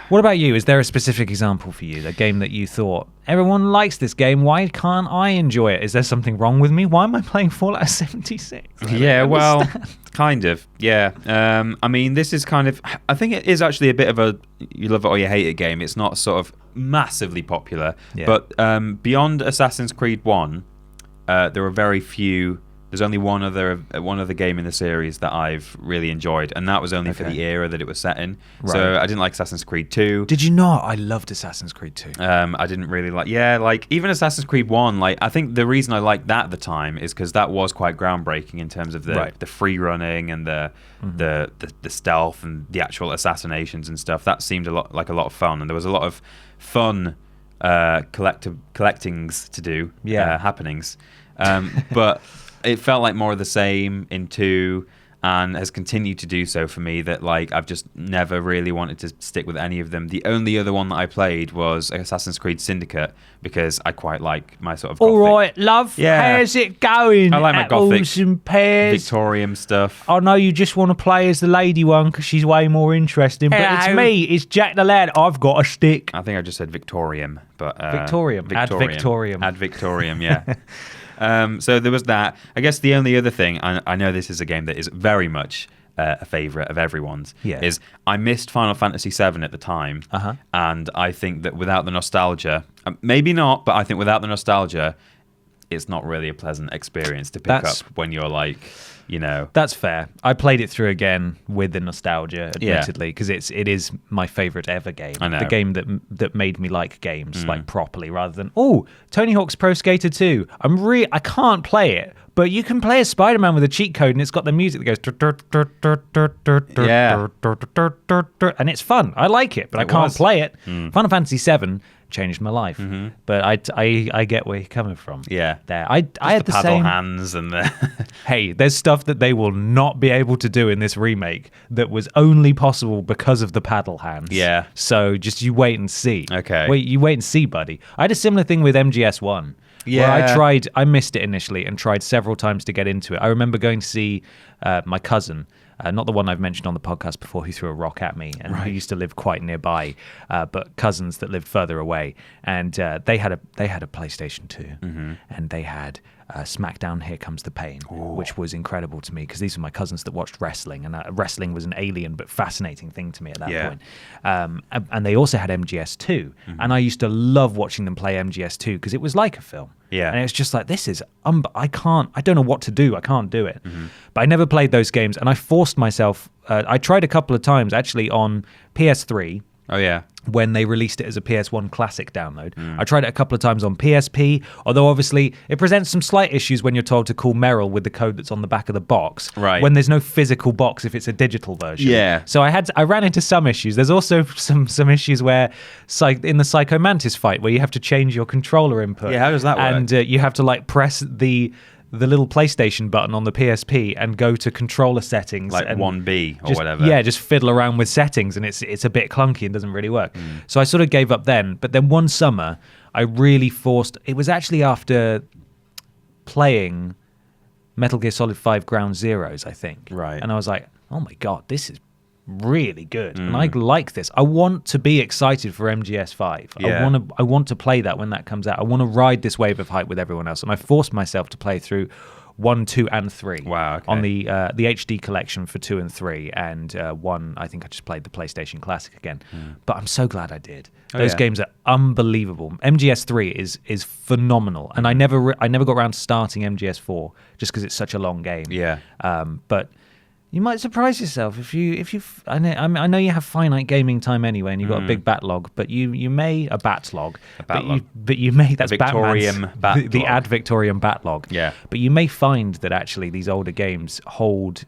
What about you? Is there a specific example for you? A game that you thought, everyone likes this game, why can't I enjoy it? Is there something wrong with me? Why am I playing Fallout 76? Yeah, well, kind of. Yeah. I mean, this is kind of, I think it is actually a bit of a you love it or you hate it game. It's not sort of massively popular. Yeah. But beyond Assassin's Creed 1, there are very few. There's only one other game in the series that I've really enjoyed, and that was only for the era that it was set in. Right. So I didn't like Assassin's Creed 2. Did you not? I loved Assassin's Creed 2. I didn't really like even Assassin's Creed 1. I think the reason I liked that at the time is because that was quite groundbreaking in terms of the free running and the stealth and the actual assassinations and stuff. That seemed a lot of fun, and there was a lot of fun collectings to do, happenings. But it felt like more of the same in 2 and has continued to do so for me, that I've just never really wanted to stick with any of them. The only other one that I played was Assassin's Creed Syndicate because I quite like my sort of gothic. All right, love. Yeah. How's it going? I like my gothic Victorian stuff. I know you just want to play as the lady one because she's way more interesting, but it's me. It's Jack the Lad. I've got a stick. I think I just said Victorium, but Victorium. Ad Victorium, yeah. So there was that. I guess the only other thing, I know this is a game that is very much a favourite of everyone's, is I missed Final Fantasy VII at the time, and I think that without the nostalgia, maybe not, but I think without the nostalgia, it's not really a pleasant experience to pick up when you're That's fair. I played it through again with the nostalgia, admittedly, because it is my favourite ever game. I know. The game that made me like games properly, rather than Tony Hawk's Pro Skater 2. I can't play it, but you can play as Spider-Man with a cheat code, and it's got the music that goes and it's fun. I like it, but I can't play it. Final Fantasy VII changed my life. But I get where you're coming from. Yeah. There. I had the paddle same hands and the Hey, there's stuff that they will not be able to do in this remake that was only possible because of the paddle hands. Yeah. So just you wait and see. Okay. You wait and see, buddy. I had a similar thing with MGS1. Yeah. Where I missed it initially and tried several times to get into it. I remember going to see my cousin, not the one I've mentioned on the podcast before, who threw a rock at me, and who used to live quite nearby, but cousins that lived further away. And they had a PlayStation 2, and they had SmackDown Here Comes the Pain, which was incredible to me because these were my cousins that watched wrestling, and wrestling was an alien but fascinating thing to me at that point. And they also had MGS2, and I used to love watching them play MGS2 because it was like a film. Yeah. And it's just like, this is, I don't know what to do. I can't do it. But I never played those games, and I forced myself. I tried a couple of times actually on PS3. Oh, yeah. When they released it as a PS1 Classic download. I tried it a couple of times on PSP, although obviously it presents some slight issues when you're told to call Meryl with the code that's on the back of the box. Right. When there's no physical box if it's a digital version. Yeah. So I ran into some issues. There's also some issues where, in the Psycho Mantis fight, where you have to change your controller input. Yeah, how does that work? And you have to like press the little PlayStation button on the PSP and go to controller settings. Like and 1B or just, whatever. Yeah, just fiddle around with settings, and it's a bit clunky and doesn't really work. So I sort of gave up then. But then one summer, I really forced... It was actually after playing Metal Gear Solid 5 Ground Zeroes, I think. Right. And I was like, oh my God, this is really good. And I like this. I want to be excited for MGS5. Yeah. I want to play that when that comes out. I want to ride this wave of hype with everyone else. And I forced myself to play through 1, 2, and 3 Wow, okay. on the HD collection for 2 and 3, and 1, I think I just played the PlayStation Classic again. But I'm so glad I did. Those games are unbelievable. MGS3 is phenomenal, and I never got around to starting MGS4 just because it's such a long game. Yeah. But you might surprise yourself if you. I know you have finite gaming time anyway, and you've got a big backlog. But you may a batlog. But you may that's Victorian Batman's, the ad Victorian batlog. Yeah. But you may find that actually these older games hold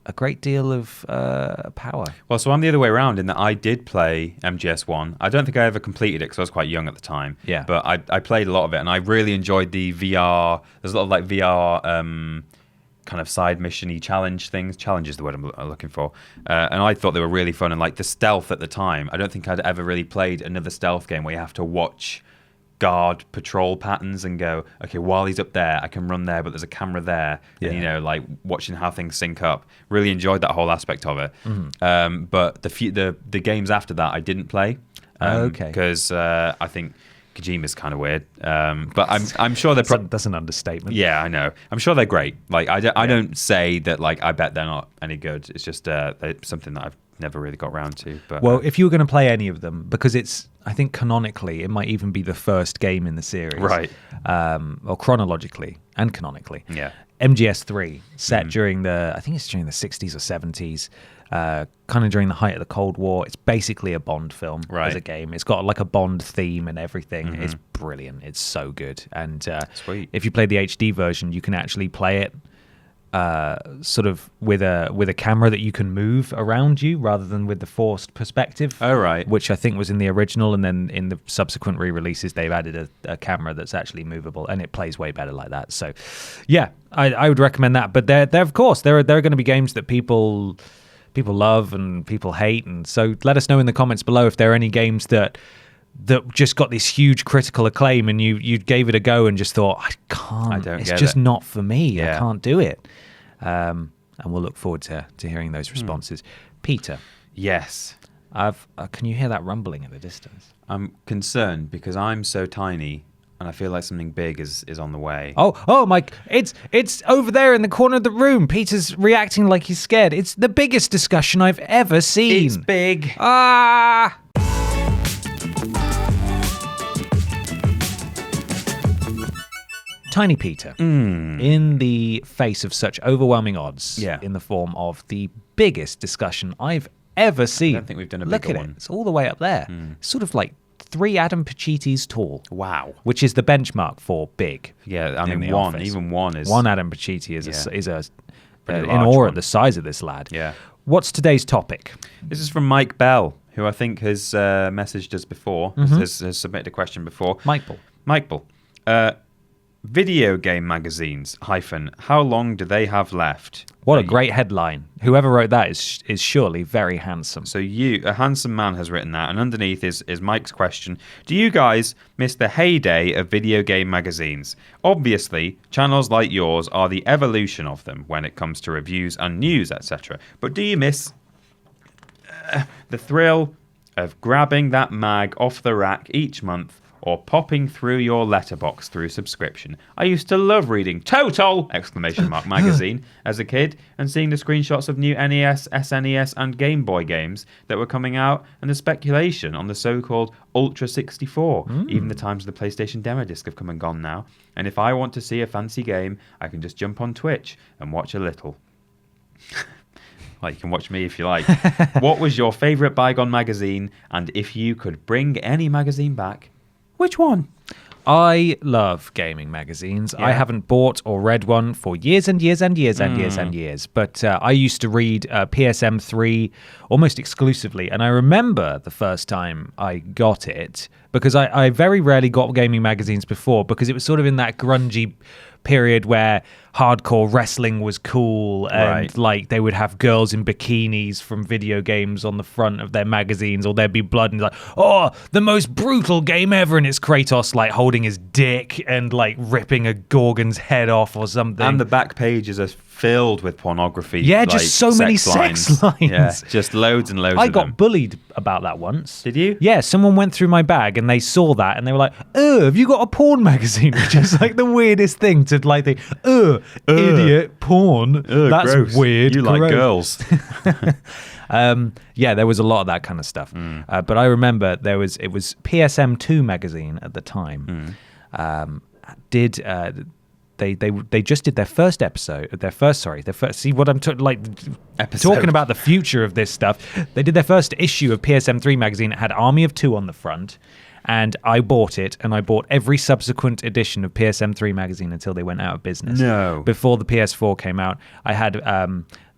a great deal of power. Well, so I'm the other way around in that I did play MGS1. I don't think I ever completed it because I was quite young at the time. Yeah. But I played a lot of it, and I really enjoyed the VR. There's a lot of like VR kind of side mission-y challenge things. Challenge is the word I'm looking for. And I thought they were really fun. And like the stealth at the time, I don't think I'd ever really played another stealth game where you have to watch guard patrol patterns and go, okay, while he's up there, I can run there, but there's a camera there. Yeah. And, you know, like watching how things sync up. Really enjoyed that whole aspect of it. But the games after that, I didn't play. Okay. Because I think Kojima's kind of weird. But I'm sure they're... That's an understatement. Yeah, I know. I'm sure they're great. Like, I don't say that, like, I bet they're not any good. It's just something that I've never really got around to. But well, if you were going to play any of them, because I think canonically, it might even be the first game in the series. Right. Or chronologically and canonically. Yeah. MGS3, set during the 60s or 70s, kind of during the height of the Cold War. It's basically a Bond film as a game. It's got like a Bond theme and everything. It's brilliant. It's so good. And Sweet. If you play the HD version, you can actually play it sort of with a camera that you can move around you rather than with the forced perspective. Oh, right. Which I think was in the original, and then in the subsequent re-releases they've added a camera that's actually movable, and it plays way better like that. So yeah, I would recommend that. But there of course there are going to be games that people love and people hate, and so let us know in the comments below if there are any games that just got this huge critical acclaim and you gave it a go and just thought, it's just not for me. Yeah. I can't do it. And we'll look forward to hearing those responses. Peter. Yes. Can you hear that rumbling in the distance? I'm concerned because I'm so tiny and I feel like something big is on the way. Oh, Mike, it's over there in the corner of the room. Peter's reacting like he's scared. It's the biggest discussion I've ever seen. It's big. Ah! Tiny Peter, in the face of such overwhelming odds, in the form of the biggest discussion I've ever seen. I don't think we've done a Look bigger at one. It's all the way up there. Sort of like 3 Adam Pacitis tall. Wow. Which is the benchmark for big. Yeah, I mean, one is... One Adam Pacitti is in large awe one. at the size of this lad. Yeah. What's today's topic? This is from Mike Bell, who I think has messaged us before, has submitted a question before. Mike Bull. Video game magazines, how long do they have left? What a great headline. Whoever wrote that is surely very handsome. So a handsome man has written that, and underneath is Mike's question. Do you guys miss the heyday of video game magazines? Obviously, channels like yours are the evolution of them when it comes to reviews and news, etc. But do you miss the thrill of grabbing that mag off the rack each month, or popping through your letterbox through subscription? I used to love reading Total! Magazine as a kid, and seeing the screenshots of new NES, SNES, and Game Boy games that were coming out, and the speculation on the so-called Ultra 64. Even the times of the PlayStation demo disc have come and gone now. And if I want to see a fancy game, I can just jump on Twitch and watch a little. Well, you can watch me if you like. What was your favourite bygone magazine? And if you could bring any magazine back, which one? I love gaming magazines. Yeah. I haven't bought or read one for years and years and years and years and years. But I used to read PSM3 almost exclusively. And I remember the first time I got it, because I very rarely got gaming magazines before, because it was sort of in that grungy period where hardcore wrestling was cool, and like they would have girls in bikinis from video games on the front of their magazines, or there'd be blood and like, oh, the most brutal game ever, and it's Kratos like holding his dick and like ripping a Gorgon's head off or something. And the back pages are filled with pornography. Yeah, just so many sex lines. Yeah, just loads and loads I of got them. bullied about that once. Did you? Yeah, someone went through my bag and they saw that and they were like, have you got a porn magazine? Which is like the weirdest thing to like think, idiot, porn. That's gross. Weird. You like girls. Yeah, there was a lot of that kind of stuff. But I remember it was PSM2 magazine at the time. They just did their first episode. See what I'm talking about, the future of this stuff. They did their first issue of PSM3 magazine. It had Army of Two on the front, and I bought it, and I bought every subsequent edition of PSM3 magazine until they went out of business. No. Before the PS4 came out, I had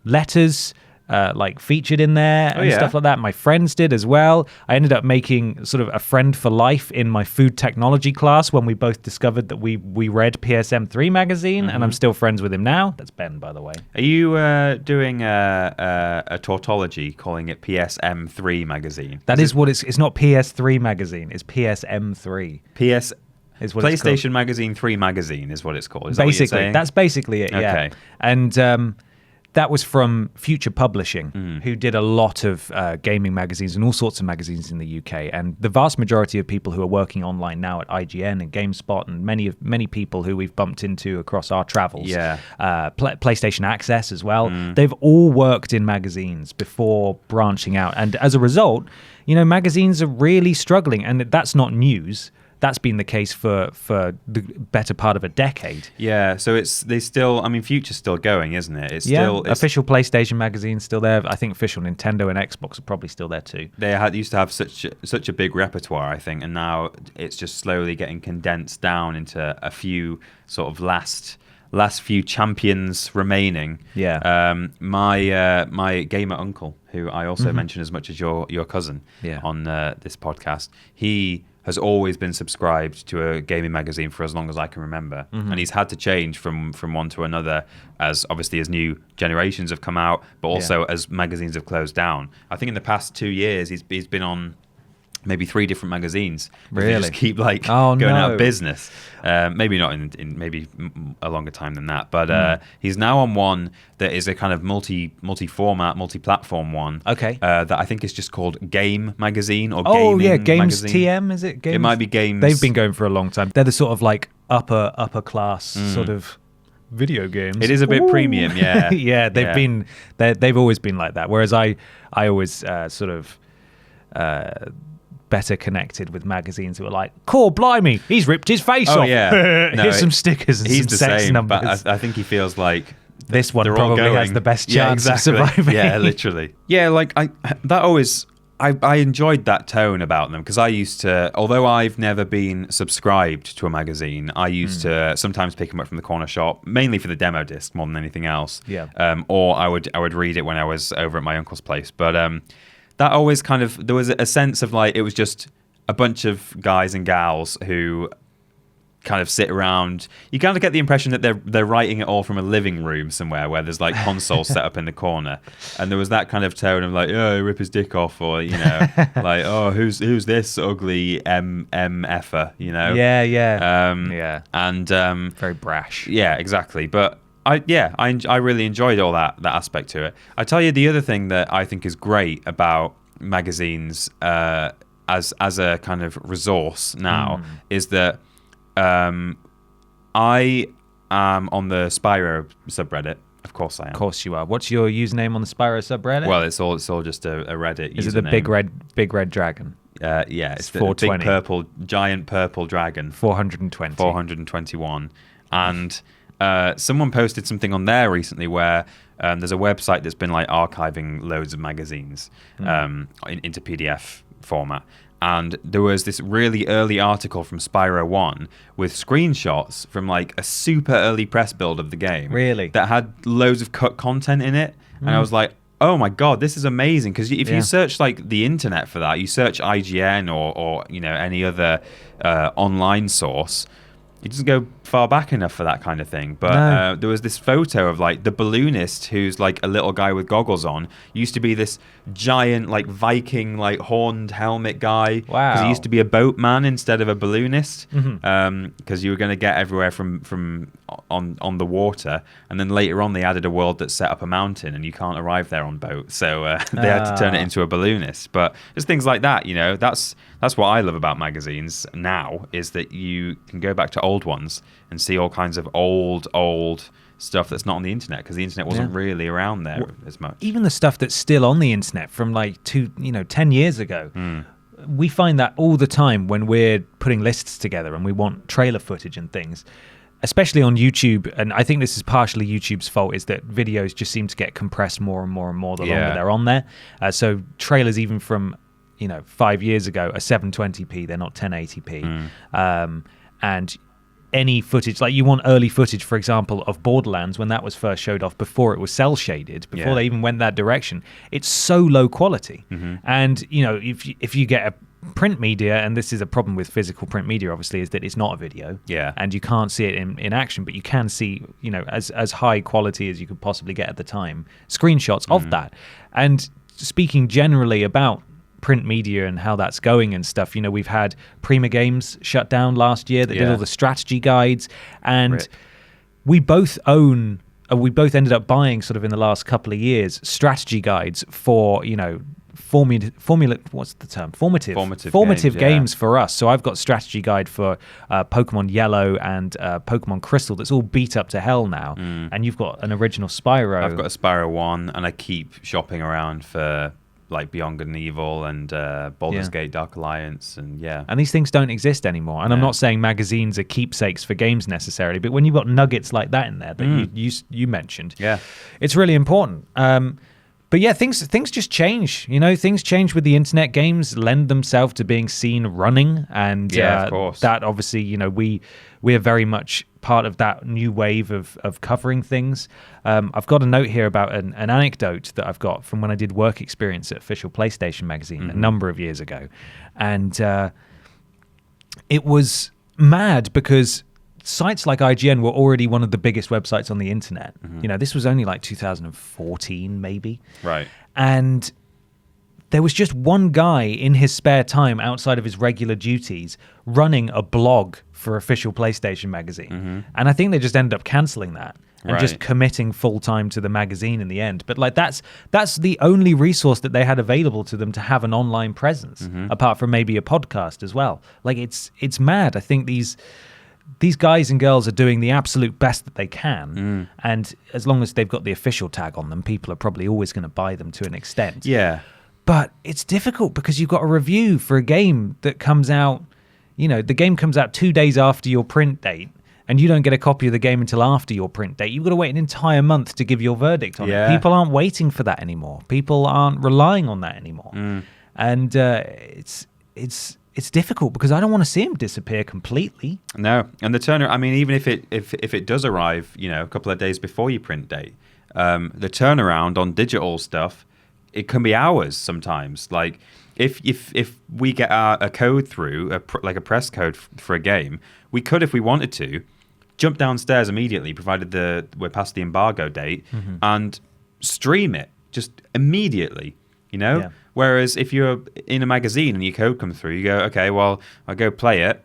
letters like featured in there and stuff like that. My friends did as well. I ended up making sort of a friend for life in my food technology class when we both discovered that we read PSM3 magazine, and I'm still friends with him now. That's Ben, by the way. Are you doing a tautology calling it PSM3 magazine? That is what it's not PS3 magazine, it's PSM3. Is what PlayStation Magazine 3 magazine is what it's called. Is basically, that what you're saying? That's basically it, yeah. Okay. And that was from Future Publishing, who did a lot of gaming magazines and all sorts of magazines in the UK. And the vast majority of people who are working online now at IGN and GameSpot, and many people who we've bumped into across our travels, PlayStation Access as well, they've all worked in magazines before branching out. And as a result, magazines are really struggling. And that's not news. That's been the case for the better part of a decade. Yeah, so Future's still going, isn't it? It's official PlayStation magazine's still there. I think official Nintendo and Xbox are probably still there too. They used to have such a big repertoire, I think, and now it's just slowly getting condensed down into a few sort of last few champions remaining. Yeah. My gamer uncle, who I also mention as much as your cousin on this podcast, he has always been subscribed to a gaming magazine for as long as I can remember, and he's had to change from one to another as new generations have come out, but also as magazines have closed down. I think in the past 2 years he's been on maybe 3 different magazines. Really? They just keep going out of business. Maybe not in maybe a longer time than that, but he's now on one that is a kind of multi-format, multi-platform one. Okay. That I think is just called Game Magazine or Gaming Games Magazine. TM, is it? Games? It might be Games. They've been going for a long time. They're the sort of like upper class sort of video games. It is a bit premium, yeah. Yeah, they've always been like that. Whereas I always sort of better connected with magazines who are like, "Core, blimey, he's ripped his face off." Yeah. Here's some stickers and some sex numbers. But I think he feels like this one probably has the best chance of surviving. Yeah, literally. Yeah, like I enjoyed that tone about them, because I used to, although I've never been subscribed to a magazine, I used to sometimes pick them up from the corner shop, mainly for the demo disc more than anything else. Yeah. Or I would read it when I was over at my uncle's place. But that always kind of, there was a sense of like, it was just a bunch of guys and gals who kind of sit around. You kind of get the impression that they're writing it all from a living room somewhere where there's like consoles set up in the corner, and there was that kind of tone of like, oh, rip his dick off, or like, oh, who's this ugly effer, yeah, and very brash. Yeah, exactly. But I really enjoyed all that aspect to it. I tell you, the other thing that I think is great about magazines as a kind of resource now is that I am on the Spyro subreddit. Of course I am. Of course you are. What's your username on the Spyro subreddit? Well, it's all just a Reddit. Is username. it the big red dragon? Yeah, it's the big giant purple dragon. 420. 421. And someone posted something on there recently where there's a website that's been like archiving loads of magazines into PDF format. And there was this really early article from Spyro 1 with screenshots from like a super early press build of the game. Really? That had loads of cut content in it. And I was like, oh my God, this is amazing. Because if you search like the internet for that, you search IGN or any other online source, it doesn't go far back enough for that kind of thing. But there was this photo of like the balloonist, who's like a little guy with goggles on, used to be this giant like Viking like horned helmet guy. Wow. Because he used to be a boatman instead of a balloonist. Because you were going to get everywhere from on the water, and then later on they added a world that set up a mountain, and you can't arrive there on boat. So they had to turn it into a balloonist. But just things like that, that's what I love about magazines now, is that you can go back to old ones and see all kinds of old stuff that's not on the internet, because the internet wasn't really around there as much. Even the stuff that's still on the internet from like 10 years ago. We find that all the time when we're putting lists together and we want trailer footage and things, especially on YouTube. And I think this is partially YouTube's fault, is that videos just seem to get compressed more and more and more the longer they're on there. So trailers, even from 5 years ago, are 720p, they're not 1080p. And any footage, like you want early footage, for example, of Borderlands when that was first showed off, before it was cell shaded, before they even went that direction, it's so low quality. And if you get a print media, and this is a problem with physical print media, obviously, is that it's not a video, and you can't see it in action, but you can see as high quality as you could possibly get at the time screenshots of that. And speaking generally about print media and how that's going and stuff, we've had Prima Games shut down last year that did all the strategy guides, and we both ended up buying, sort of in the last couple of years, strategy guides for formative games for us. So I've got strategy guide for Pokemon Yellow and Pokemon Crystal that's all beat up to hell now, and you've got an original Spyro. I've got a Spyro 1, and I keep shopping around for like Beyond Good and Evil and Baldur's Gate Dark Alliance, and and these things don't exist anymore. And I'm not saying magazines are keepsakes for games necessarily, but when you've got nuggets like that in there that you mentioned, it's really important. But things just change. Things change with the internet. Games lend themselves to being seen running, and of course. That obviously, we are very much part of that new wave of covering things. I've got a note here about an anecdote that I've got from when I did work experience at Official PlayStation Magazine a number of years ago, and it was mad because sites like IGN were already one of the biggest websites on the internet. This was only like 2014 maybe. Right. And there was just one guy in his spare time outside of his regular duties running a blog for Official PlayStation Magazine. And I think they just ended up canceling that and just committing full-time to the magazine in the end. But like that's the only resource that they had available to them to have an online presence, apart from maybe a podcast as well. Like it's mad. I think these guys and girls are doing the absolute best that they can, and as long as they've got the official tag on them, people are probably always going to buy them to an extent. But it's difficult because you've got a review for a game that comes out, the game comes out 2 days after your print date, and you don't get a copy of the game until after your print date. You've got to wait an entire month to give your verdict on it. People aren't waiting for that anymore. People aren't relying on that anymore. And it's difficult because I don't want to see him disappear completely. No, and the turnaround, I mean, even if it does arrive, a couple of days before your print date, the turnaround on digital stuff it can be hours sometimes. Like if we get a code through, like a press code for a game, we could, if we wanted to, jump downstairs immediately, provided we're past the embargo date, and stream it just immediately, Yeah. Whereas if you're in a magazine and your code comes through, you go, okay, well, I'll go play it.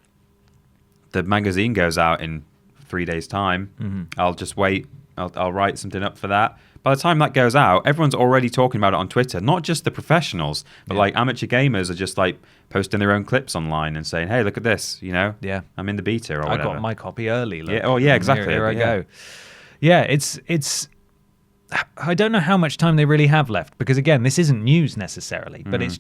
The magazine goes out in 3 days' time. I'll just wait. I'll write something up for that. By the time that goes out, everyone's already talking about it on Twitter. Not just the professionals, but like amateur gamers are just like posting their own clips online and saying, "Hey, look at this!" Yeah, I'm in the beta or whatever. I got my copy early. Look. Yeah. Oh, yeah. Exactly. Here I go. Yeah, it's. I don't know how much time they really have left because again, this isn't news necessarily, but it's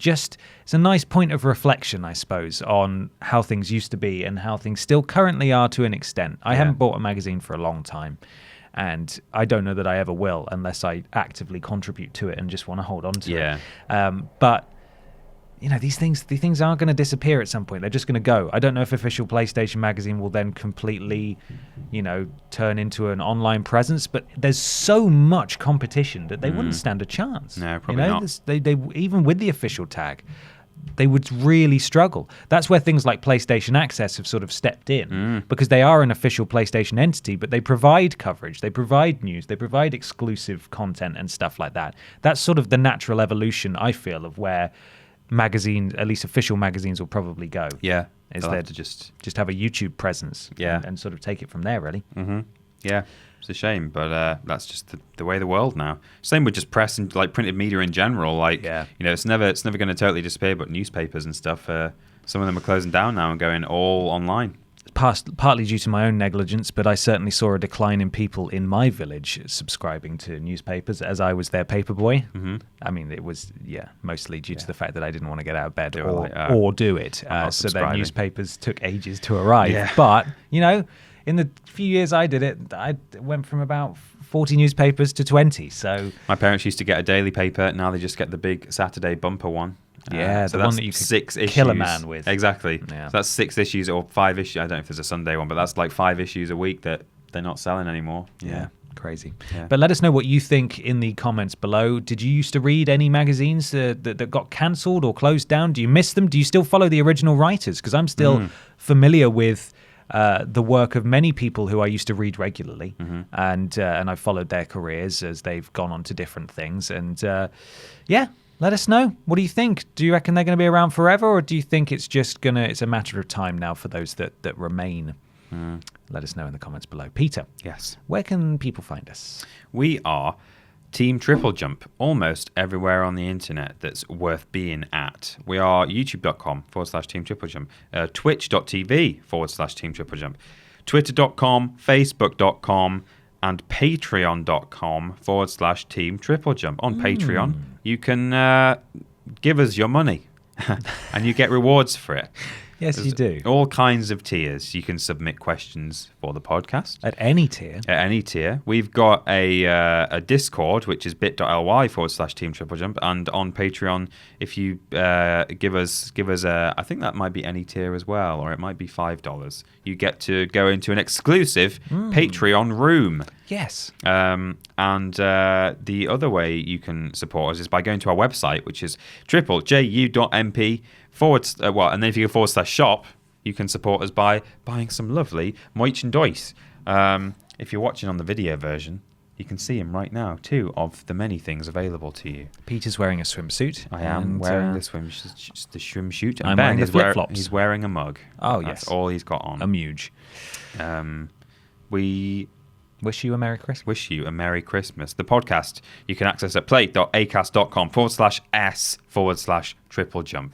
a nice point of reflection, I suppose, on how things used to be and how things still currently are to an extent. I haven't bought a magazine for a long time. And I don't know that I ever will unless I actively contribute to it and just want to hold on to it. But, these things aren't going to disappear at some point. They're just going to go. I don't know if official PlayStation Magazine will then completely, turn into an online presence. But there's so much competition that they wouldn't stand a chance. No, probably not. They even with the official tag, they would really struggle. That's where things like PlayStation Access have sort of stepped in because they are an official PlayStation entity, but they provide coverage, they provide news, they provide exclusive content and stuff like that. That's sort of the natural evolution, I feel, of where magazines, at least official magazines, will probably go. Yeah. Is there to just have a YouTube presence and sort of take it from there, really. Yeah. It's a shame, but that's just the way of the world now. Same with just press and like printed media in general. Like, it's never going to totally disappear. But newspapers and stuff, some of them are closing down now and going all online. Partly due to my own negligence, but I certainly saw a decline in people in my village subscribing to newspapers as I was their paper boy. I mean, it was mostly due to the fact that I didn't want to get out of bed or do it. So their newspapers took ages to arrive. Yeah. But in the few years I did it, I went from about 40 newspapers to 20. So my parents used to get a daily paper. Now they just get the big Saturday bumper one. So the one that you could kill a man with. Exactly. Yeah. So that's 6 issues or 5 issues. I don't know if there's a Sunday one, but that's like 5 issues a week that they're not selling anymore. Yeah. Crazy. Yeah. But let us know what you think in the comments below. Did you used to read any magazines that got cancelled or closed down? Do you miss them? Do you still follow the original writers? Because I'm still familiar with the work of many people who I used to read regularly, and I've followed their careers as they've gone on to different things. And let us know. What do you think? Do you reckon they're going to be around forever, or do you think it's a matter of time now for those that remain? Let us know in the comments below. Peter, yes, where can people find us? We are Team TripleJump almost everywhere on the internet that's worth being at. We are youtube.com/Team TripleJump, twitch.tv/Team TripleJump, twitter.com, facebook.com, and patreon.com/Team TripleJump. On Patreon, you can give us your money and you get rewards for it. Yes, you do. All kinds of tiers. You can submit questions for the podcast. At any tier. At any tier. We've got a Discord, which is bit.ly/Team TripleJump. And on Patreon, if you give us I think that might be any tier as well, or it might be $5. You get to go into an exclusive Patreon room. Yes. And the other way you can support us is by going to our website, which is triplejU.mp and then if you go /shop, you can support us by buying some lovely merchandise. If you're watching on the video version, you can see him right now, 2 of the many things available to you. Peter's wearing a swimsuit. I am wearing the swimsuit. And I'm Ben wearing the flip-flops. He's wearing a mug. Oh, That's yes. all he's got on. A muge. We wish you a Merry Christmas. Wish you a Merry Christmas. The podcast you can access at plate.acast.com/s/TripleJump.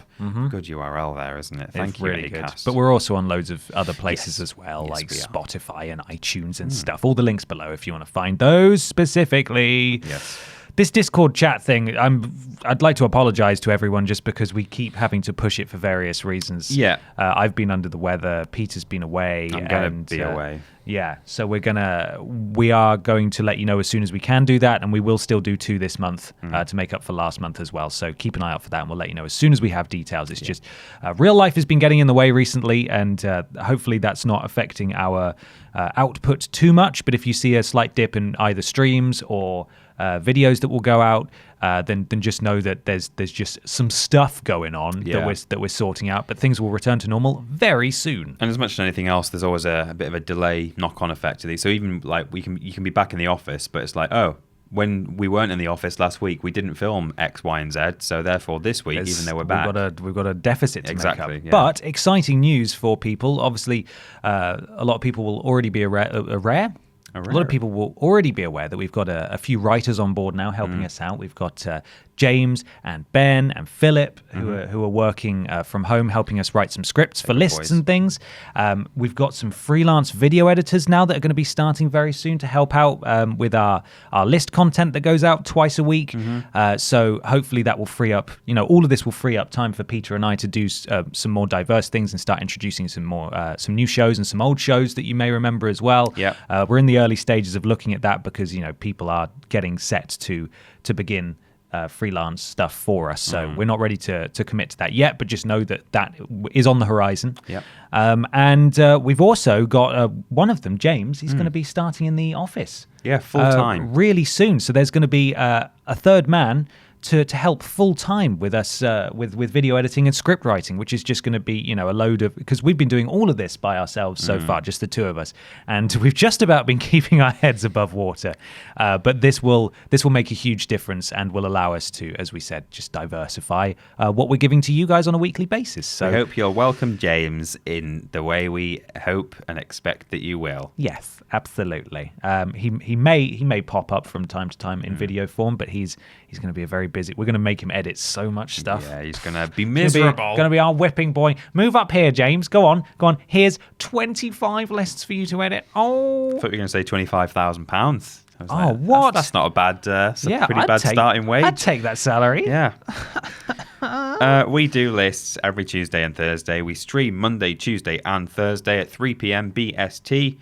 Good URL there, isn't it? Thank you, really Acast. Good. But we're also on loads of other places as well, like Spotify and iTunes and stuff. All the links below if you want to find those specifically. Yes. This Discord chat thing, I'd like to apologize to everyone just because we keep having to push it for various reasons. Yeah. I've been under the weather. Peter's been away. I'm going to be away. Yeah. So we are going to let you know as soon as we can do that. And we will still do 2 this month to make up for last month as well. So keep an eye out for that. And we'll let you know as soon as we have details. It's just real life has been getting in the way recently. And hopefully that's not affecting our output too much. But if you see a slight dip in either streams or videos that will go out, then just know that there's just some stuff going on that we're sorting out. But things will return to normal very soon. And as much as anything else, there's always a bit of a delay knock-on effect to these. So even like you can be back in the office, but it's like, oh, when we weren't in the office last week, we didn't film X, Y, and Z. So therefore, this week, even though we're back, we've got a deficit to make up. Yeah. But exciting news for people. Obviously, a lot of people will already be aware. A lot of people will already be aware that we've got a few writers on board now helping us out. We've got James and Ben and Philip who are working from home, helping us write some scripts for lists and things. We've got some freelance video editors now that are going to be starting very soon to help out with our list content that goes out twice a week. So hopefully that will free up, all of this will free up time for Peter and I to do some more diverse things and start introducing some new shows and some old shows that you may remember as well. We're in the early stages of looking at that because people are getting set to begin freelance stuff for us, so we're not ready to commit to that yet, but just know that is on the horizon. And we've also got one of them, James. He's going to be starting in the office full time really soon, so there's going to be a third man to help full time with us with video editing and script writing, which is just going to be a load of, because we've been doing all of this by ourselves so far, just the two of us, and we've just about been keeping our heads above water. But this will make a huge difference and will allow us to, as we said, just diversify what we're giving to you guys on a weekly basis. So I hope you'll welcome James in the way we hope and expect that you will. Yes, absolutely. He may pop up from time to time in video form, but he's going to be a very busy. We're going to make him edit so much stuff. Yeah, he's going to be miserable. Going to be our whipping boy. Move up here, James. Go on. Here's 25 lists for you to edit. Oh, I thought you were going to say £25,000. What? That's not a bad. That's a pretty bad starting wage. I'd take that salary. Yeah. We do lists every Tuesday and Thursday. We stream Monday, Tuesday, and Thursday at 3 p.m. BST.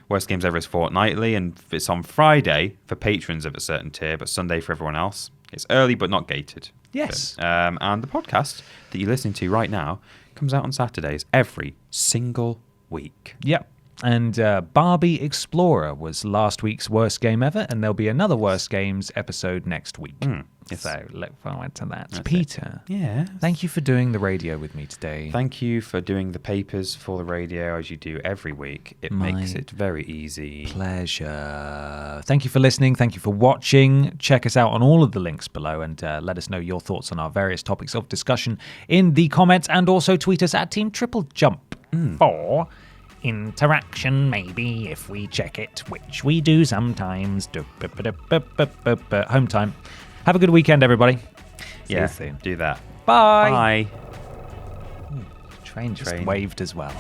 Worst Games Ever is fortnightly, and it's on Friday for patrons of a certain tier, but Sunday for everyone else. It's early but not gated. Yes. And the podcast that you're listening to right now comes out on Saturdays every single week. Yep. And Barbie Explorer was last week's worst game ever, and there'll be another Worst Games episode next week. Yes. So look forward to that. That's Peter, thank you for doing the radio with me today. Thank you for doing the papers for the radio as you do every week. It makes it very easy. Pleasure. Thank you for listening. Thank you for watching. Check us out on all of the links below, and let us know your thoughts on our various topics of discussion in the comments, and also tweet us at Team TripleJump for interaction, maybe, if we check it, which we do sometimes. Home time. Have a good weekend, everybody. See you soon. Do that. Bye. Bye. Train just waved as well.